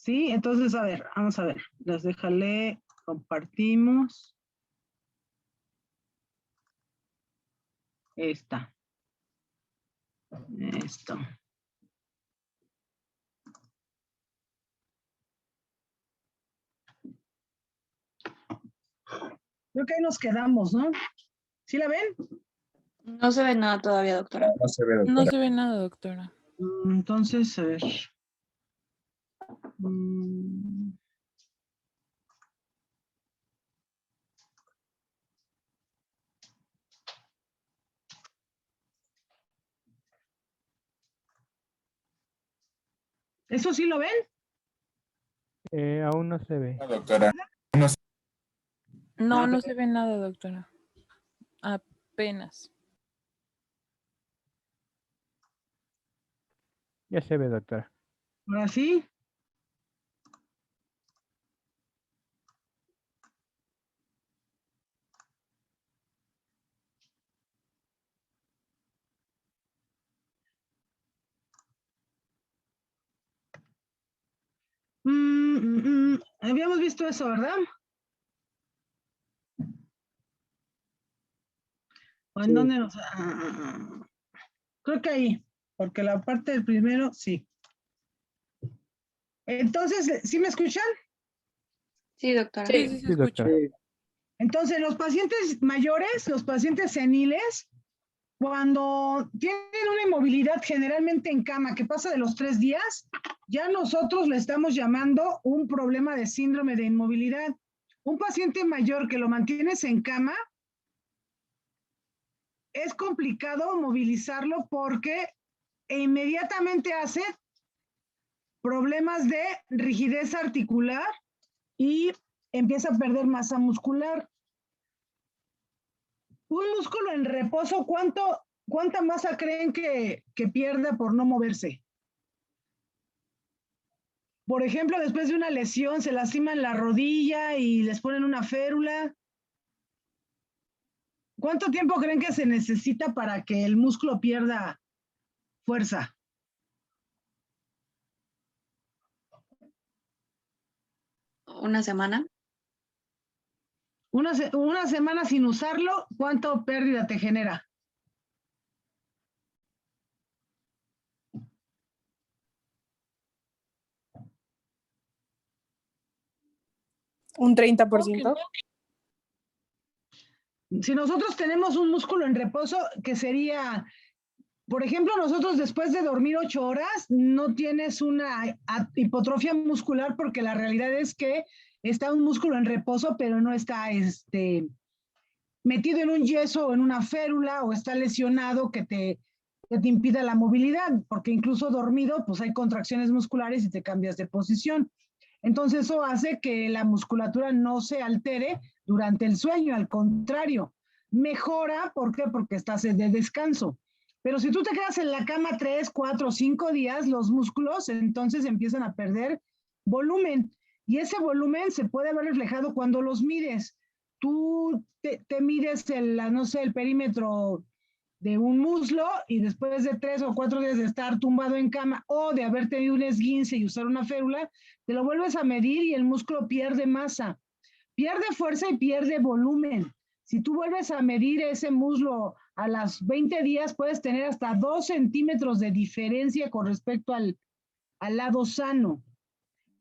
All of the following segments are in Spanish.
Sí, entonces, a ver, vamos a ver. Las déjale, compartimos. Esta. Esto. Creo que ahí nos quedamos, ¿no? ¿Sí la ven? No se ve nada todavía, doctora. No se ve, doctora. No se ve nada, doctora. Entonces, a ver. Mm. ¿Eso sí lo ven? Aún no se ve. No, doctora. No, Ah, no se ve nada, doctora. Apenas. Ya se ve, doctora. Ahora sí. Habíamos visto eso, ¿verdad? ¿O en Sí. dónde nos...? Creo que ahí, porque la parte del primero, sí. Entonces, ¿sí me escuchan? Sí, doctora. Sí, sí se Sí, escucha. doctora. Entonces, los pacientes mayores, los pacientes seniles, cuando tienen una inmovilidad generalmente en cama que pasa de los 3 días, ya nosotros le estamos llamando un problema de síndrome de inmovilidad. Un paciente mayor que lo mantienes en cama, es complicado movilizarlo porque inmediatamente hace problemas de rigidez articular y empieza a perder masa muscular. Un músculo en reposo, ¿cuánta masa creen que pierda por no moverse? Por ejemplo, después de una lesión, se lastiman la rodilla y les ponen una férula. ¿Cuánto tiempo creen que se necesita para que el músculo pierda fuerza? ¿Una semana? Una semana sin usarlo, ¿cuánto pérdida te genera? Un 30%. Si nosotros tenemos un músculo en reposo, que sería, por ejemplo, nosotros después de dormir 8 horas, no tienes una hipotrofia muscular porque la realidad es que está un músculo en reposo, pero no está metido en un yeso o en una férula o está lesionado que te impida la movilidad, porque incluso dormido, pues hay contracciones musculares y te cambias de posición. Entonces eso hace que la musculatura no se altere durante el sueño, al contrario, mejora, ¿por qué? Porque estás de descanso. Pero si tú te quedas en la cama 3, 4, 5 días, los músculos entonces empiezan a perder volumen. Y ese volumen se puede ver reflejado cuando los mides. Tú te mides no sé, el perímetro de un muslo y después de 3 o 4 días de estar tumbado en cama o de haber tenido un esguince y usar una férula, te lo vuelves a medir y el músculo pierde masa, pierde fuerza y pierde volumen. Si tú vuelves a medir ese muslo a las 20 días, puedes tener hasta 2 centímetros de diferencia con respecto al lado sano.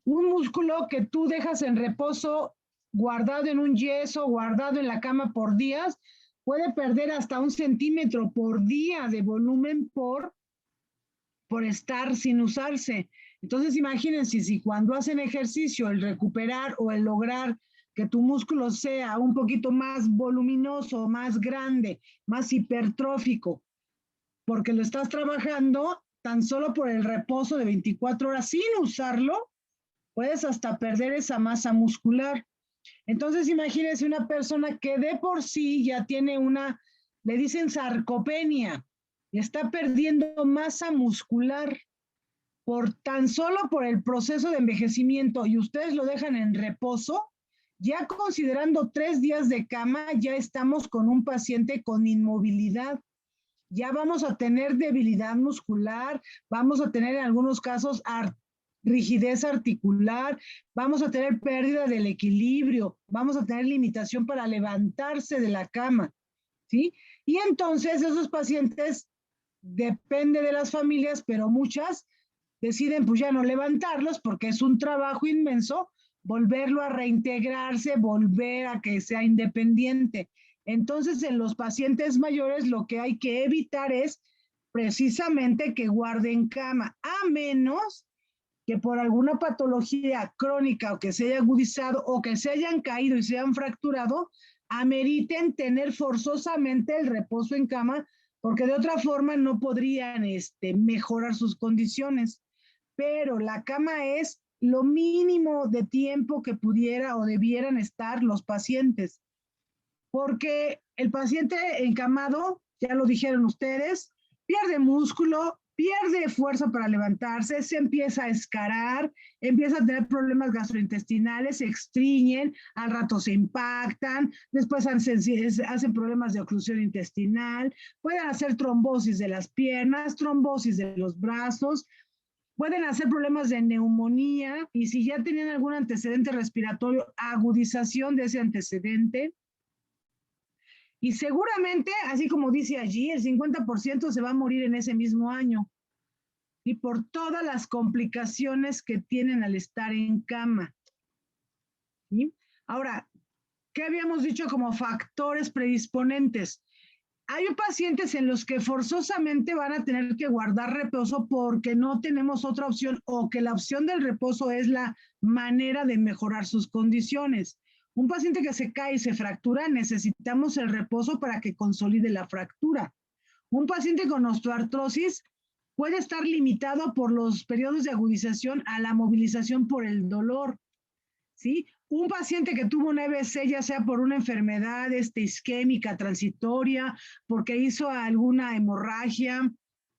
Un músculo que tú dejas en reposo, guardado en un yeso, guardado en la cama por días, puede perder hasta 1 centímetro por día de volumen por estar sin usarse. Entonces imagínense si cuando hacen ejercicio el recuperar o el lograr que tu músculo sea un poquito más voluminoso, más grande, más hipertrófico, porque lo estás trabajando tan solo por el reposo de 24 horas sin usarlo, puedes hasta perder esa masa muscular. Entonces imagínense una persona que de por sí ya tiene le dicen sarcopenia, y está perdiendo masa muscular tan solo por el proceso de envejecimiento y ustedes lo dejan en reposo, ya considerando 3 días de cama, ya estamos con un paciente con inmovilidad. Ya vamos a tener debilidad muscular, vamos a tener en algunos casos rigidez articular, vamos a tener pérdida del equilibrio, vamos a tener limitación para levantarse de la cama, ¿sí? Y entonces esos pacientes, depende de las familias, pero muchas deciden pues ya no levantarlos porque es un trabajo inmenso, volverlo a reintegrarse, volver a que sea independiente. Entonces, en los pacientes mayores lo que hay que evitar es precisamente que guarden cama, a menos que por alguna patología crónica o que se haya agudizado o que se hayan caído y se hayan fracturado, ameriten tener forzosamente el reposo en cama, porque de otra forma no podrían mejorar sus condiciones. Pero la cama es lo mínimo de tiempo que pudiera o debieran estar los pacientes, porque el paciente encamado, ya lo dijeron ustedes, pierde músculo, pierde fuerza para levantarse, se empieza a escarar, empieza a tener problemas gastrointestinales, se extriñen, al rato se impactan, después hacen problemas de oclusión intestinal, pueden hacer trombosis de las piernas, trombosis de los brazos, pueden hacer problemas de neumonía y si ya tenían algún antecedente respiratorio, agudización de ese antecedente. Y seguramente, así como dice allí, el 50% se va a morir en ese mismo año. Y por todas las complicaciones que tienen al estar en cama. ¿Sí? Ahora, ¿qué habíamos dicho como factores predisponentes? Hay pacientes en los que forzosamente van a tener que guardar reposo porque no tenemos otra opción o que la opción del reposo es la manera de mejorar sus condiciones. Un paciente que se cae y se fractura, necesitamos el reposo para que consolide la fractura. Un paciente con osteoartrosis puede estar limitado por los periodos de agudización a la movilización por el dolor, ¿sí? Un paciente que tuvo un EBC, ya sea por una enfermedad isquémica transitoria, porque hizo alguna hemorragia,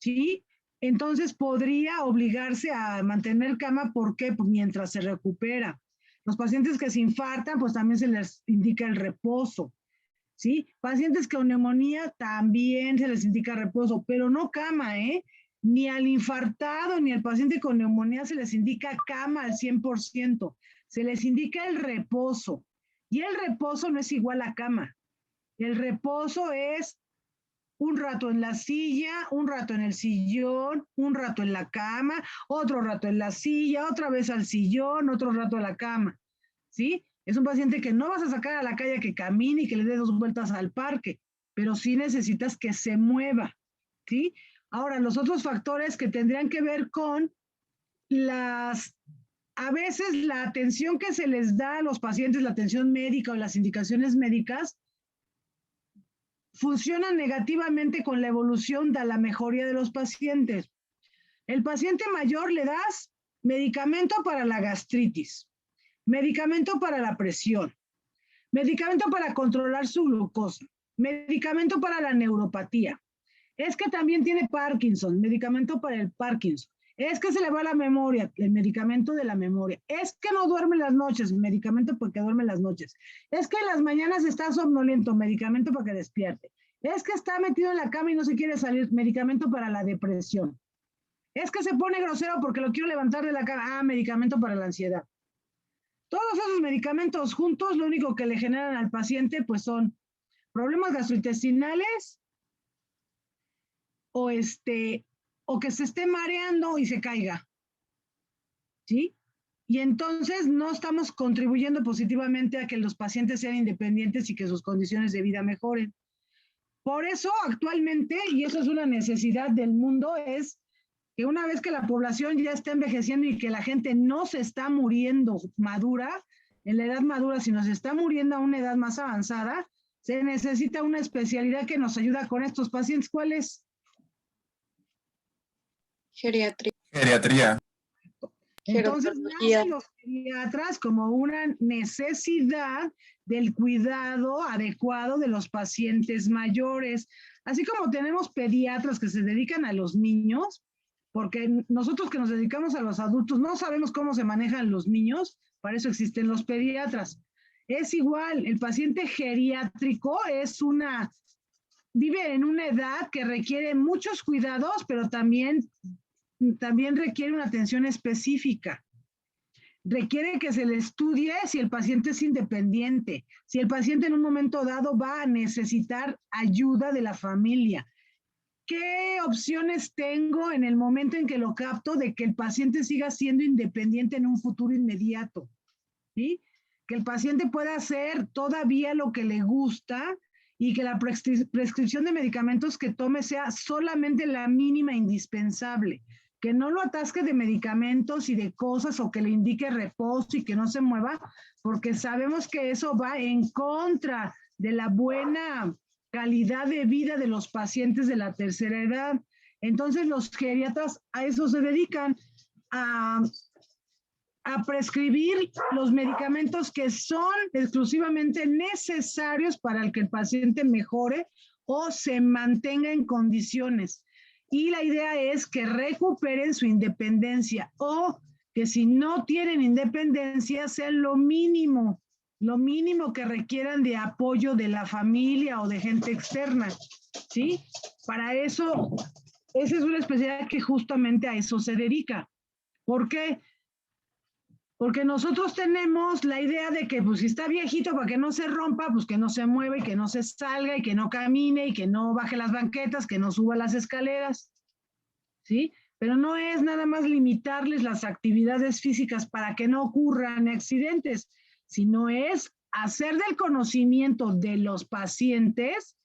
¿sí? Entonces podría obligarse a mantener cama, ¿por qué? Pues mientras se recupera. Los pacientes que se infartan, pues también se les indica el reposo, ¿sí? Pacientes con neumonía también se les indica reposo, pero no cama, ¿eh? Ni al infartado ni al paciente con neumonía se les indica cama al 100%. Se les indica el reposo. Y el reposo no es igual a cama. El reposo es un rato en la silla, un rato en el sillón, un rato en la cama, otro rato en la silla, otra vez al sillón, otro rato a la cama. ¿Sí? Es un paciente que no vas a sacar a la calle que camine y que le dé 2 vueltas al parque, pero sí necesitas que se mueva. ¿Sí? Ahora, los otros factores que tendrían que ver con a veces la atención que se les da a los pacientes, la atención médica o las indicaciones médicas, funcionan negativamente con la evolución de la mejoría de los pacientes. El paciente mayor le das medicamento para la gastritis, medicamento para la presión, medicamento para controlar su glucosa, medicamento para la neuropatía. Es que también tiene Parkinson, medicamento para el Parkinson. Es que se le va la memoria, el medicamento de la memoria. Es que no duerme las noches, medicamento porque duerme las noches. Es que en las mañanas está somnoliento, medicamento para que despierte. Es que está metido en la cama y no se quiere salir, medicamento para la depresión. Es que se pone grosero porque lo quiero levantar de la cama, medicamento para la ansiedad. Todos esos medicamentos juntos, lo único que le generan al paciente, pues son problemas gastrointestinales o que se esté mareando y se caiga, ¿sí? Y entonces no estamos contribuyendo positivamente a que los pacientes sean independientes y que sus condiciones de vida mejoren. Por eso actualmente, y eso es una necesidad del mundo, es que una vez que la población ya está envejeciendo y que la gente no se está muriendo madura, en la edad madura, sino se está muriendo a una edad más avanzada, se necesita una especialidad que nos ayuda con estos pacientes. ¿Cuál es? Geriatría. Geriatría. Entonces, nacen los pediatras como una necesidad del cuidado adecuado de los pacientes mayores. Así como tenemos pediatras que se dedican a los niños, porque nosotros que nos dedicamos a los adultos no sabemos cómo se manejan los niños, para eso existen los pediatras. Es igual, el paciente geriátrico vive en una edad que requiere muchos cuidados, pero también también requiere una atención específica. Requiere que se le estudie si el paciente es independiente, si el paciente en un momento dado va a necesitar ayuda de la familia. ¿Qué opciones tengo en el momento en que lo capto de que el paciente siga siendo independiente en un futuro inmediato? ¿Sí? Que el paciente pueda hacer todavía lo que le gusta y que la prescripción de medicamentos que tome sea solamente la mínima indispensable. Que no lo atasque de medicamentos y de cosas o que le indique reposo y que no se mueva, porque sabemos que eso va en contra de la buena calidad de vida de los pacientes de la tercera edad. Entonces los geriatras a eso se dedican, a prescribir los medicamentos que son exclusivamente necesarios para que el paciente mejore o se mantenga en condiciones. Y la idea es que recuperen su independencia o que si no tienen independencia sea lo mínimo que requieran de apoyo de la familia o de gente externa, ¿sí? Para eso, esa es una especialidad que justamente a eso se dedica. ¿Por qué? Porque nosotros tenemos la idea de que pues si está viejito para que no se rompa, pues que no se mueva y que no se salga y que no camine y que no baje las banquetas, que no suba las escaleras, ¿sí? Pero no es nada más limitarles las actividades físicas para que no ocurran accidentes, sino es hacer del conocimiento de los pacientes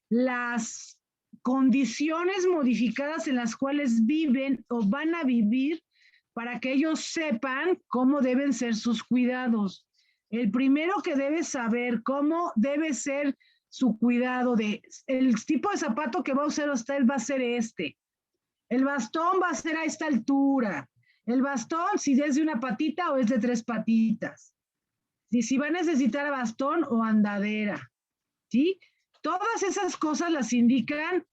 las condiciones modificadas en las cuales viven o van a vivir para que ellos sepan cómo deben ser sus cuidados. El primero que debe saber cómo debe ser su cuidado de el tipo de zapato que va a usar usted va a ser este. El bastón va a ser a esta altura. El bastón si es de una patita o es de 3 patitas. Y si va a necesitar bastón o andadera. ¿Sí? Todas esas cosas las indican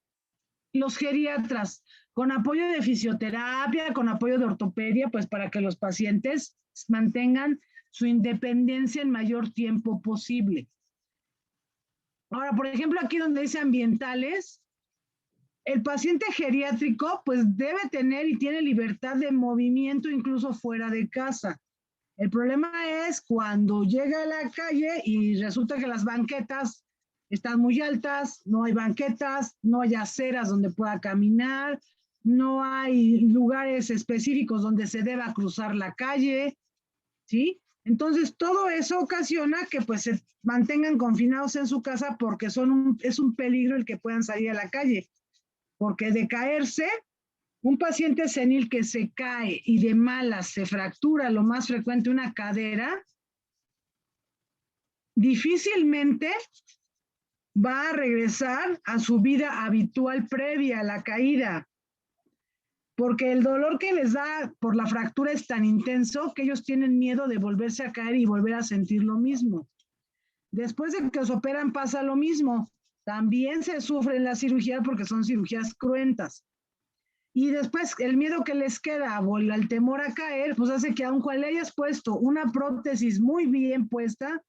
los geriatras, con apoyo de fisioterapia, con apoyo de ortopedia, pues para que los pacientes mantengan su independencia en mayor tiempo posible. Ahora, por ejemplo, aquí donde dice ambientales, el paciente geriátrico pues debe tener y tiene libertad de movimiento incluso fuera de casa. El problema es cuando llega a la calle y resulta que las banquetas están muy altas, no hay banquetas, no hay aceras donde pueda caminar, no hay lugares específicos donde se deba cruzar la calle, ¿sí? Entonces, todo eso ocasiona que pues se mantengan confinados en su casa porque es un peligro el que puedan salir a la calle. Porque de caerse, un paciente senil que se cae y de malas se fractura lo más frecuente una cadera, difícilmente va a regresar a su vida habitual previa a la caída, porque el dolor que les da por la fractura es tan intenso que ellos tienen miedo de volverse a caer y volver a sentir lo mismo. Después de que los operan pasa lo mismo. También se sufre en la cirugía porque son cirugías cruentas. Y después el miedo que les queda o el temor a caer, pues hace que aunque le hayas puesto una prótesis muy bien puesta,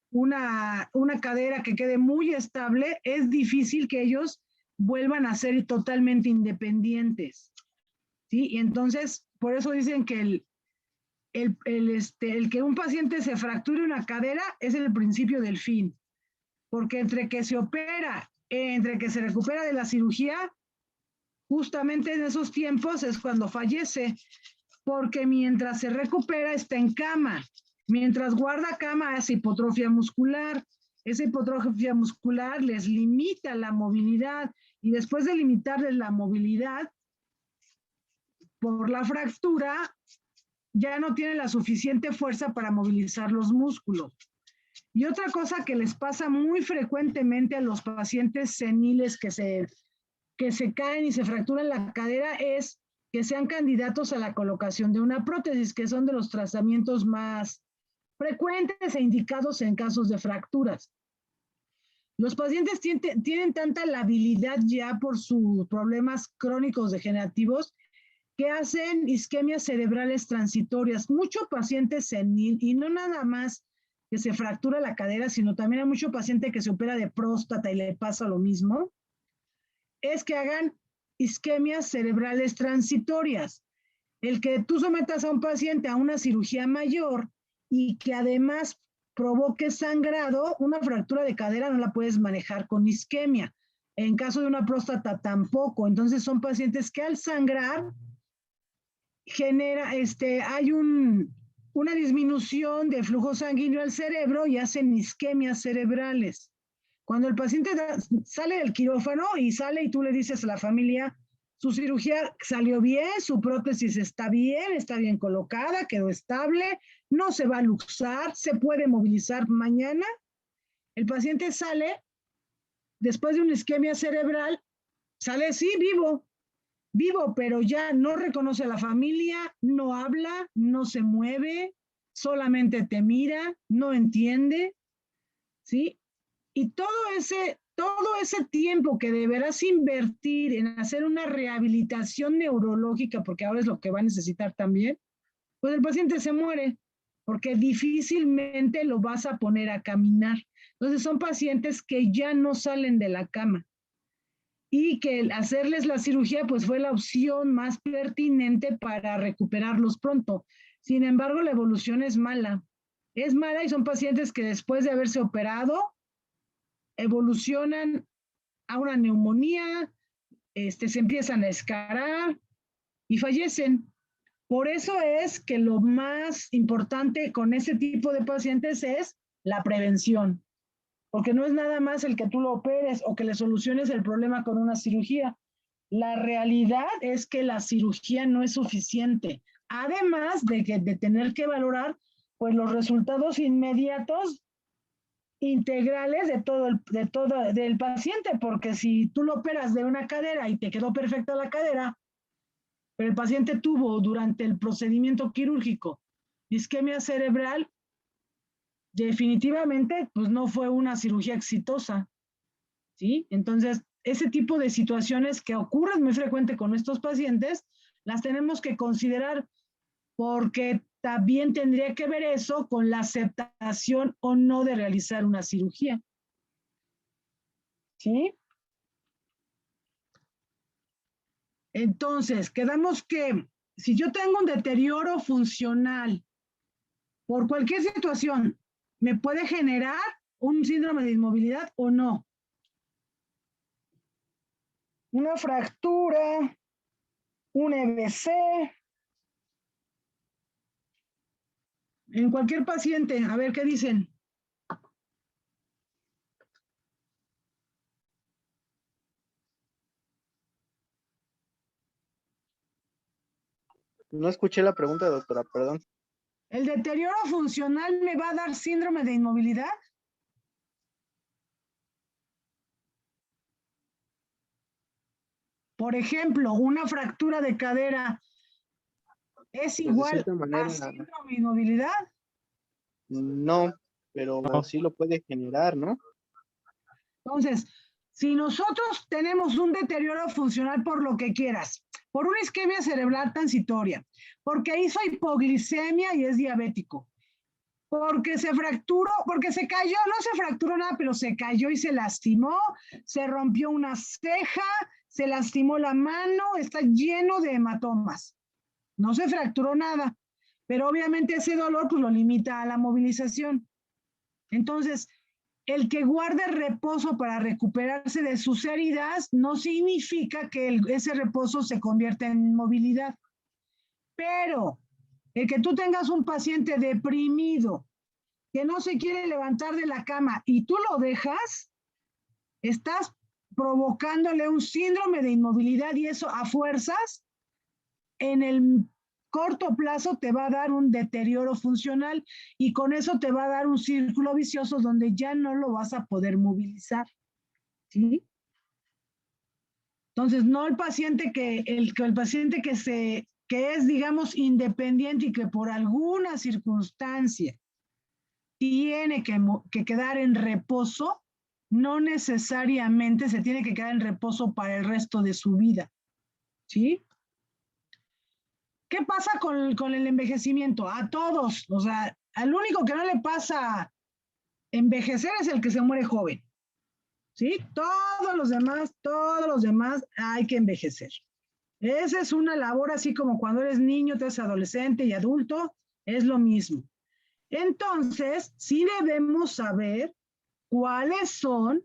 una cadera que quede muy estable, es difícil que ellos vuelvan a ser totalmente independientes. ¿Sí? Y entonces, por eso dicen que el que un paciente se fracture una cadera es el principio del fin. Porque entre que se opera, entre que se recupera de la cirugía, justamente en esos tiempos es cuando fallece, porque mientras se recupera está en cama, mientras guarda cama hace hipotrofia muscular, esa hipotrofia muscular les limita la movilidad y después de limitarles la movilidad por la fractura, ya no tiene la suficiente fuerza para movilizar los músculos. Y otra cosa que les pasa muy frecuentemente a los pacientes seniles que se caen y se fracturan la cadera es que sean candidatos a la colocación de una prótesis, que son de los tratamientos más frecuentes e indicados en casos de fracturas. Los pacientes tienen tanta labilidad ya por sus problemas crónicos degenerativos que hacen isquemias cerebrales transitorias. Mucho paciente senil, y no nada más que se fractura la cadera, sino también hay mucho paciente que se opera de próstata y le pasa lo mismo, es que hagan isquemias cerebrales transitorias. El que tú sometas a un paciente a una cirugía mayor y que además provoque sangrado, una fractura de cadera no la puedes manejar con isquemia. En caso de una próstata tampoco. Entonces son pacientes que al sangrar genera, hay una disminución del flujo sanguíneo al cerebro y hacen isquemias cerebrales. Cuando el paciente sale del quirófano y sale y tú le dices a la familia, su cirugía salió bien, su prótesis está bien colocada, quedó estable, no se va a luxar, se puede movilizar mañana. El paciente sale, después de una isquemia cerebral, sale, sí, vivo, pero ya no reconoce a la familia, no habla, no se mueve, solamente te mira, no entiende, ¿sí? Y todo ese tiempo que deberás invertir en hacer una rehabilitación neurológica, porque ahora es lo que va a necesitar también, pues el paciente se muere, porque difícilmente lo vas a poner a caminar. Entonces son pacientes que ya no salen de la cama y que el hacerles la cirugía pues fue la opción más pertinente para recuperarlos pronto. Sin embargo, la evolución es mala. Es mala y son pacientes que después de haberse operado evolucionan a una neumonía, se empiezan a escarar y fallecen. Por eso es que lo más importante con ese tipo de pacientes es la prevención, porque no es nada más el que tú lo operes o que le soluciones el problema con una cirugía. La realidad es que la cirugía no es suficiente, además de tener que valorar pues los resultados inmediatos integrales del paciente, porque si tú lo operas de una cadera y te quedó perfecta la cadera, pero el paciente tuvo durante el procedimiento quirúrgico isquemia cerebral, definitivamente pues no fue una cirugía exitosa, ¿sí? Entonces, ese tipo de situaciones que ocurren muy frecuente con estos pacientes, las tenemos que considerar porque también tendría que ver eso con la aceptación o no de realizar una cirugía. ¿Sí? Entonces, quedamos que si yo tengo un deterioro funcional por cualquier situación, ¿me puede generar un síndrome de inmovilidad o no? Una fractura, un EBC, en cualquier paciente, a ver qué dicen. No escuché la pregunta, doctora, perdón. ¿El deterioro funcional me va a dar síndrome de inmovilidad? Por ejemplo, una fractura de cadera es igual cierta manera, a síndrome de inmovilidad. no, pero sí lo puede generar, ¿no? Entonces, si nosotros tenemos un deterioro funcional por lo que quieras, por una isquemia cerebral transitoria, porque hizo hipoglicemia y es diabético, porque se fracturó, porque se cayó, no se fracturó nada, pero se cayó y se lastimó, se rompió una ceja, se lastimó la mano, está lleno de hematomas. No se fracturó nada, pero obviamente ese dolor pues lo limita a la movilización. Entonces, el que guarde reposo para recuperarse de sus heridas no significa que ese reposo se convierta en movilidad. Pero el que tú tengas un paciente deprimido que no se quiere levantar de la cama y tú lo dejas, estás provocándole un síndrome de inmovilidad y eso a fuerzas en el corto plazo te va a dar un deterioro funcional y con eso te va a dar un círculo vicioso donde ya no lo vas a poder movilizar, ¿sí? Entonces, no el paciente el paciente que es, digamos, independiente y que por alguna circunstancia tiene que quedar en reposo, no necesariamente se tiene que quedar en reposo para el resto de su vida, ¿sí? ¿Qué pasa con el envejecimiento? A todos, o sea, al único que no le pasa envejecer es el que se muere joven, ¿sí? Todos los demás hay que envejecer. Esa es una labor así como cuando eres niño, te eres adolescente y adulto, es lo mismo. Entonces, sí debemos saber cuáles son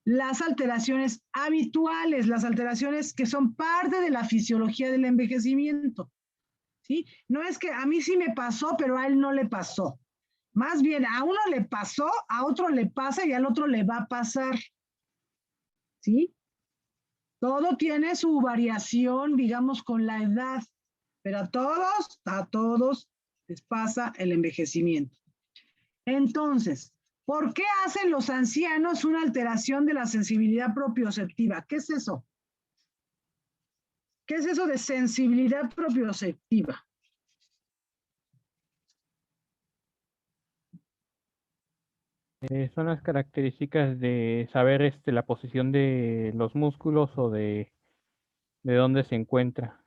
las alteraciones habituales, las alteraciones que son parte de la fisiología del envejecimiento. ¿Sí? No es que a mí sí me pasó, pero a él no le pasó. Más bien, a uno le pasó, a otro le pasa y al otro le va a pasar. ¿Sí? Todo tiene su variación, digamos, con la edad, pero a todos les pasa el envejecimiento. Entonces, ¿por qué hacen los ancianos una alteración de la sensibilidad propioceptiva? ¿Qué es eso? ¿Qué es eso de sensibilidad propioceptiva? Son las características de saber la posición de los músculos o de dónde se encuentra.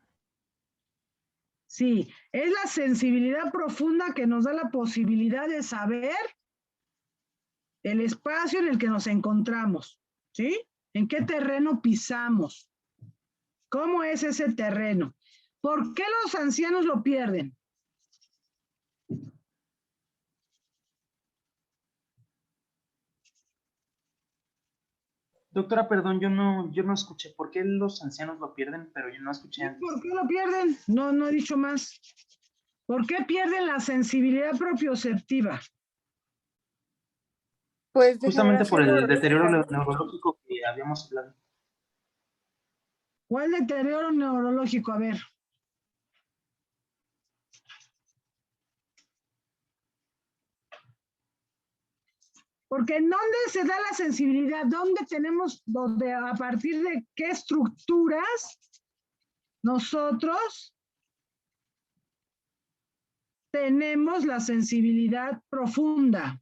Sí, es la sensibilidad profunda que nos da la posibilidad de saber el espacio en el que nos encontramos, ¿sí? ¿En qué terreno pisamos? ¿Cómo es ese terreno? ¿Por qué los ancianos lo pierden? Doctora, perdón, yo no escuché. ¿Por qué los ancianos lo pierden? Pero yo no escuché antes. ¿Por qué lo pierden? No he dicho más. ¿Por qué pierden la sensibilidad propioceptiva? Pues Justamente por degeneración el deterioro neurológica. neurológico que habíamos hablado. ¿Cuál deterioro neurológico? A ver. Porque ¿en dónde se da la sensibilidad? ¿Dónde tenemos, a partir de qué estructuras nosotros tenemos la sensibilidad profunda?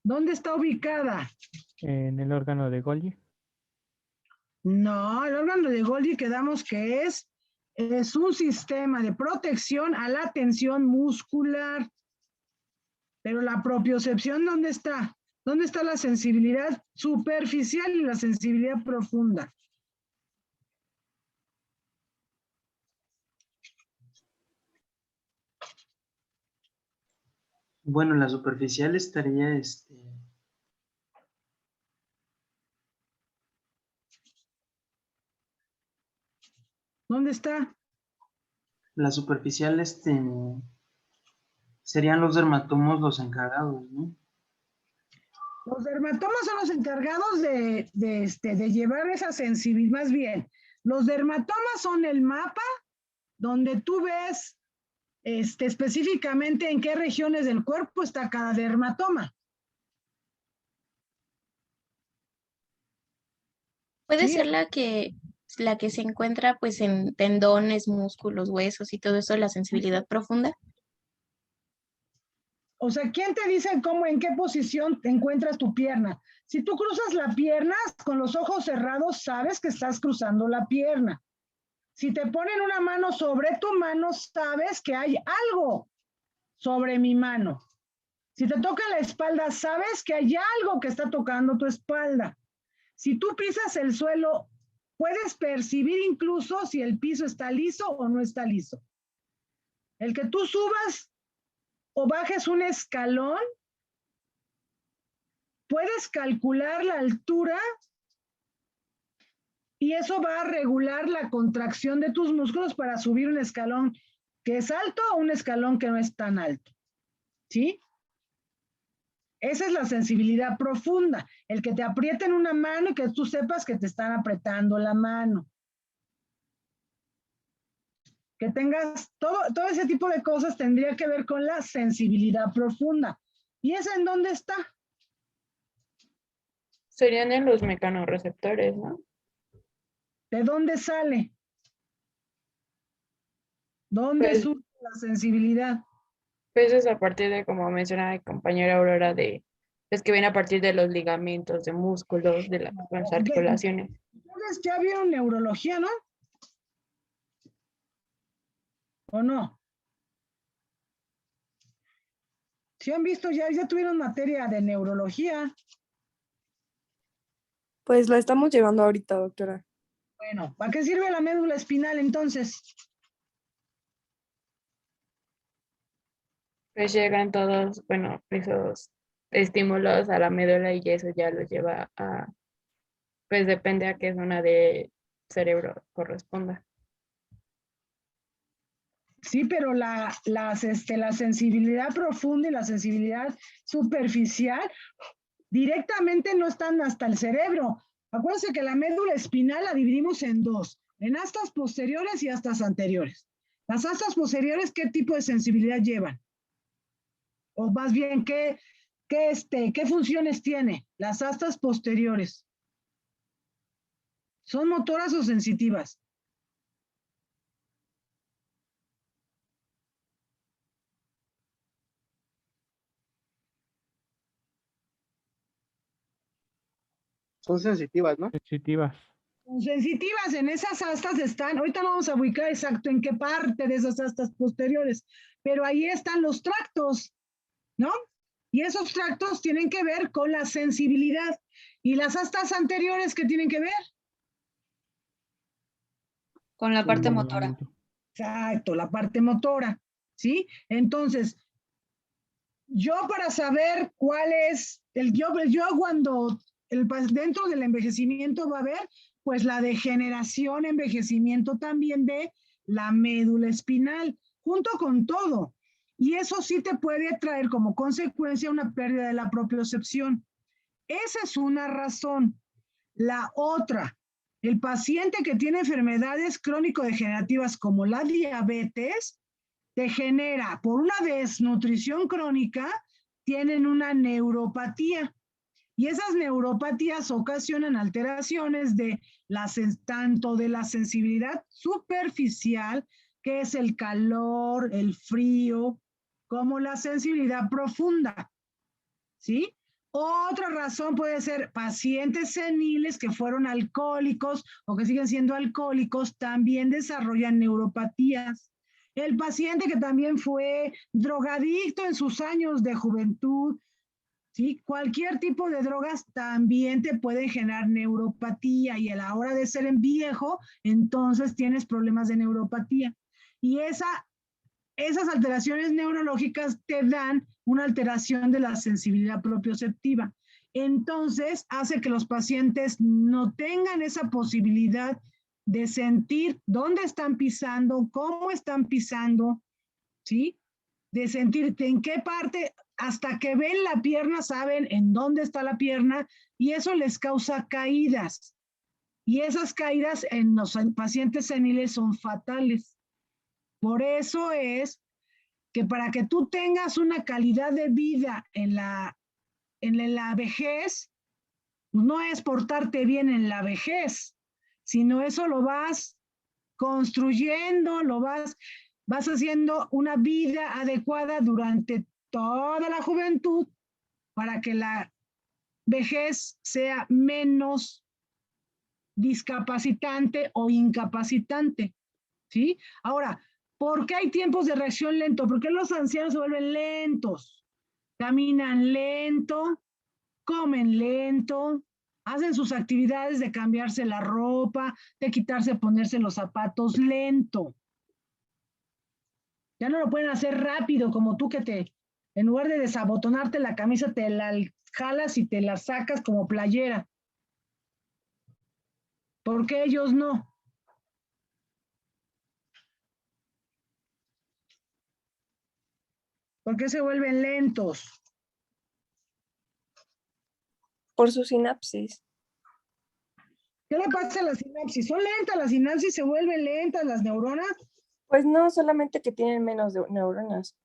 ¿Dónde está ubicada? En el órgano de Golgi. No, el órgano de Golgi quedamos que es un sistema de protección a la tensión muscular. Pero la propiocepción, ¿dónde está? ¿Dónde está la sensibilidad superficial y la sensibilidad profunda? Bueno, la superficial estaría, ¿Dónde está? la superficial, serían los dermatomos los encargados, ¿no? Los dermatomas son los encargados de llevar esa sensibilidad. Más bien, los dermatomas son el mapa donde tú ves específicamente en qué regiones del cuerpo está cada dermatoma. Puede ¿Sí? ser la que se encuentra pues en tendones, músculos, huesos y todo eso, la sensibilidad profunda. O sea, ¿quién te dice en qué posición te encuentras tu pierna? Si tú cruzas la pierna con los ojos cerrados, sabes que estás cruzando la pierna. Si te ponen una mano sobre tu mano, sabes que hay algo sobre mi mano. Si te toca la espalda, sabes que hay algo que está tocando tu espalda. Si tú pisas el suelo, puedes percibir incluso si el piso está liso o no está liso. El que tú subas o bajes un escalón, puedes calcular la altura y eso va a regular la contracción de tus músculos para subir un escalón que es alto o un escalón que no es tan alto. ¿Sí? Esa es la sensibilidad profunda, el que te aprieten una mano y que tú sepas que te están apretando la mano. Que tengas todo ese tipo de cosas tendría que ver con la sensibilidad profunda. ¿Y esa en dónde está? Serían en los mecanorreceptores, ¿no? ¿De dónde sale? ¿Dónde Pues, surge la sensibilidad? pues es a partir de, como menciona mi compañera Aurora, es que viene a partir de los ligamentos, de músculos, de las articulaciones. Ustedes ya vieron neurología, ¿no? ¿O no? Si han visto, ya tuvieron materia de neurología. Pues la estamos llevando ahorita, doctora. Bueno, ¿para qué sirve la médula espinal entonces? Pues llegan todos, bueno, esos estímulos a la médula y eso ya los lleva a, pues depende a qué zona del cerebro corresponda. Sí, pero la sensibilidad profunda y la sensibilidad superficial directamente no están hasta el cerebro. Acuérdense que la médula espinal la dividimos en dos, en astas posteriores y astas anteriores. Las astas posteriores, ¿qué tipo de sensibilidad llevan? O más bien, ¿qué funciones tiene las astas posteriores? ¿Son motoras o sensitivas? Son sensitivas, ¿no? Sensitivas. Sensitivas, en esas astas están, ahorita no vamos a ubicar exacto en qué parte de esas astas posteriores, pero ahí están los tractos, ¿no? Y esos tractos tienen que ver con la sensibilidad. ¿Y las astas anteriores qué tienen que ver? Con la parte Mm, motora. Exacto, la parte motora, ¿sí? Entonces, yo para saber cuál es yo cuando dentro del envejecimiento va a haber, pues la degeneración, envejecimiento también de la médula espinal, junto con todo. Y eso sí te puede traer como consecuencia una pérdida de la propiocepción. Esa es una razón. La otra, el paciente que tiene enfermedades crónico-degenerativas como la diabetes, te genera, por una desnutrición crónica, tienen una neuropatía. Y esas neuropatías ocasionan alteraciones de tanto de la sensibilidad superficial, que es el calor, el frío, como la sensibilidad profunda, ¿sí? Otra razón puede ser pacientes seniles que fueron alcohólicos o que siguen siendo alcohólicos, también desarrollan neuropatías. El paciente que también fue drogadicto en sus años de juventud, ¿sí? Cualquier tipo de drogas también te pueden generar neuropatía y a la hora de ser en viejo, entonces tienes problemas de neuropatía. Y esas alteraciones neurológicas te dan una alteración de la sensibilidad propioceptiva. Entonces, hace que los pacientes no tengan esa posibilidad de sentir dónde están pisando, cómo están pisando, ¿sí? De sentir en qué parte, hasta que ven la pierna, saben en dónde está la pierna, y eso les causa caídas. Y esas caídas en los pacientes seniles son fatales. Por eso es que para que tú tengas una calidad de vida en la vejez, no es portarte bien en la vejez, sino eso lo vas construyendo, vas haciendo una vida adecuada durante toda la juventud para que la vejez sea menos discapacitante o incapacitante, ¿sí? Ahora, ¿por qué hay tiempos de reacción lento? ¿Por qué los ancianos se vuelven lentos? Caminan lento, comen lento, hacen sus actividades de cambiarse la ropa, de quitarse, ponerse los zapatos lento. Ya no lo pueden hacer rápido como tú en lugar de desabotonarte la camisa, te la jalas y te la sacas como playera. ¿Por qué ellos no? ¿Por qué se vuelven lentos? Por su sinapsis. ¿Qué le pasa a la sinapsis? ¿Son lentas las sinapsis? ¿Se vuelven lentas las neuronas? Pues no, solamente que tienen menos neuronas.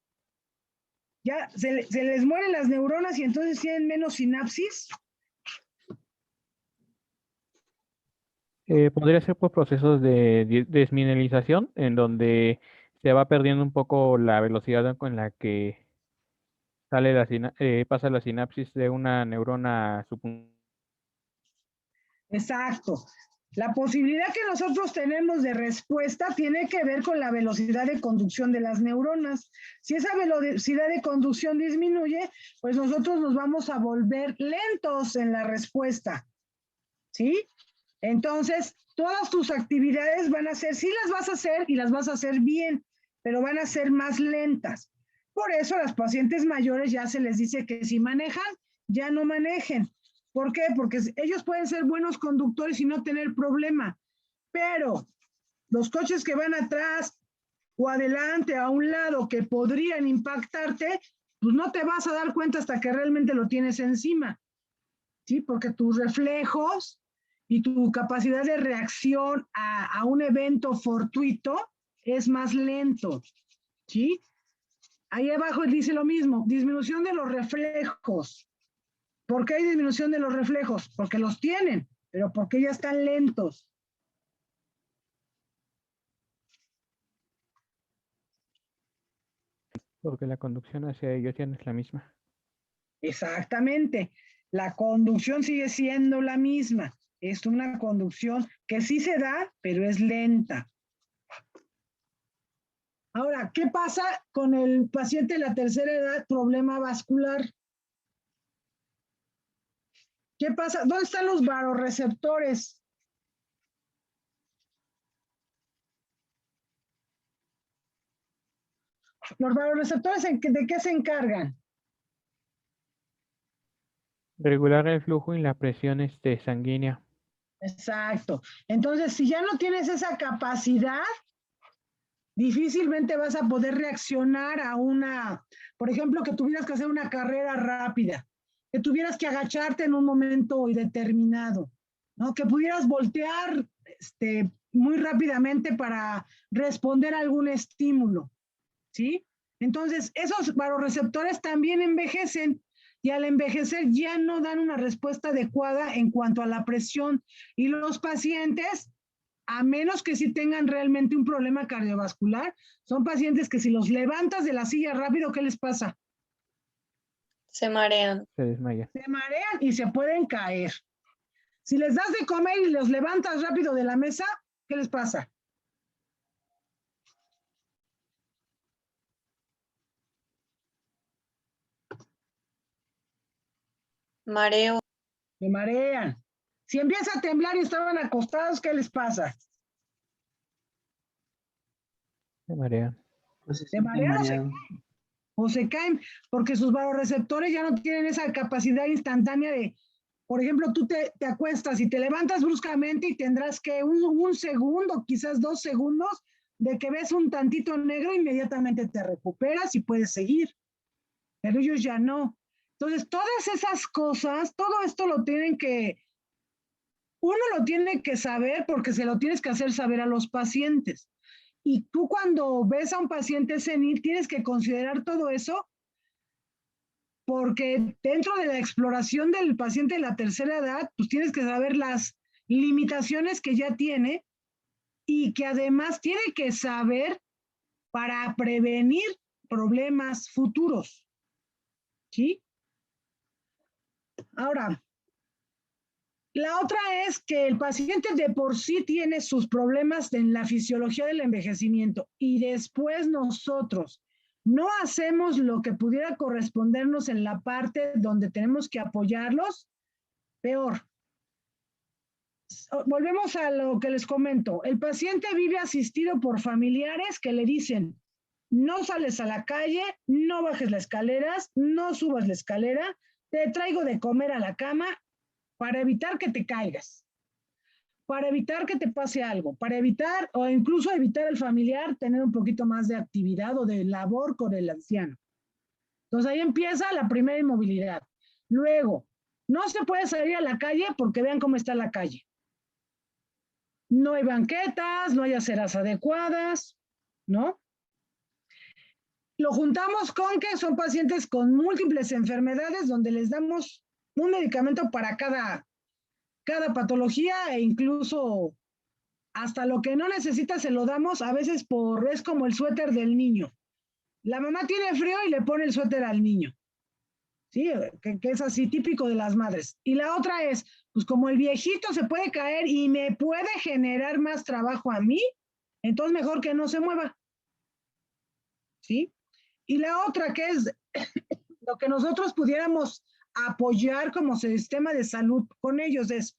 Ya se les mueren las neuronas y entonces tienen menos sinapsis. Podría ser por procesos de desmineralización, en donde se va perdiendo un poco la velocidad con la que pasa la sinapsis de una neurona. Exacto. La posibilidad que nosotros tenemos de respuesta tiene que ver con la velocidad de conducción de las neuronas. Si esa velocidad de conducción disminuye, pues nosotros nos vamos a volver lentos en la respuesta, ¿sí? Entonces, todas tus actividades van a ser, sí las vas a hacer y las vas a hacer bien, pero van a ser más lentas. Por eso a las pacientes mayores ya se les dice que si manejan, ya no manejen. ¿Por qué? Porque ellos pueden ser buenos conductores y no tener problema, pero los coches que van atrás o adelante, a un lado, que podrían impactarte, pues no te vas a dar cuenta hasta que realmente lo tienes encima, ¿sí? Porque tus reflejos y tu capacidad de reacción a un evento fortuito es más lento, ¿sí? Ahí abajo dice lo mismo, disminución de los reflejos. ¿Por qué hay disminución de los reflejos? Porque los tienen, pero porque ya están lentos. Porque la conducción hacia ellos ya no es la misma. Exactamente. La conducción sigue siendo la misma. Es una conducción que sí se da, pero es lenta. Ahora, ¿qué pasa con el paciente de la tercera edad? Problema vascular. ¿Qué pasa? ¿Dónde están los varoreceptores? ¿Los varoreceptores de qué se encargan? Regular el flujo y la presión sanguínea. Exacto. Entonces, si ya no tienes esa capacidad, difícilmente vas a poder reaccionar a una, por ejemplo, que tuvieras que hacer una carrera rápida, que tuvieras que agacharte en un momento determinado, ¿no? Que pudieras voltear muy rápidamente para responder a algún estímulo, ¿sí? Entonces, esos varoreceptores también envejecen y al envejecer ya no dan una respuesta adecuada en cuanto a la presión y los pacientes, a menos que sí tengan realmente un problema cardiovascular, son pacientes que si los levantas de la silla rápido, ¿qué les pasa? Se marean. Se desmaya. Se marean y se pueden caer. Si les das de comer y los levantas rápido de la mesa, ¿qué les pasa? Mareo. Se marean. Si empieza a temblar y estaban acostados, ¿qué les pasa? Se marean. Pues se Se sienten marean mareados. o se caen porque sus varoreceptores ya no tienen esa capacidad instantánea de, por ejemplo, tú te acuestas y te levantas bruscamente y tendrás que un segundo, quizás 2 segundos, de que ves un tantito negro, inmediatamente te recuperas y puedes seguir. Pero ellos ya no. Entonces, todas esas cosas, todo esto uno lo tiene que saber porque se lo tienes que hacer saber a los pacientes. Y tú cuando ves a un paciente senil tienes que considerar todo eso porque dentro de la exploración del paciente de la tercera edad, pues tienes que saber las limitaciones que ya tiene y que además tiene que saber para prevenir problemas futuros. ¿Sí? Ahora, la otra es que el paciente de por sí tiene sus problemas en la fisiología del envejecimiento y después nosotros no hacemos lo que pudiera correspondernos en la parte donde tenemos que apoyarlos, peor. Volvemos a lo que les comento. El paciente vive asistido por familiares que le dicen, no sales a la calle, no bajes las escaleras, no subas la escalera, te traigo de comer a la cama, para evitar que te caigas, para evitar que te pase algo, para evitar o incluso evitar el familiar tener un poquito más de actividad o de labor con el anciano. Entonces ahí empieza la primera inmovilidad. Luego, no se puede salir a la calle porque vean cómo está la calle. No hay banquetas, no hay aceras adecuadas, ¿no? Lo juntamos con que son pacientes con múltiples enfermedades donde les damos un medicamento para cada patología e incluso hasta lo que no necesita se lo damos, a veces es como el suéter del niño. La mamá tiene frío y le pone el suéter al niño. ¿sí? Que es así típico de las madres. Y la otra es, pues como el viejito se puede caer y me puede generar más trabajo a mí, entonces mejor que no se mueva, ¿sí? Y la otra que es lo que nosotros pudiéramos apoyar como sistema de salud con ellos es,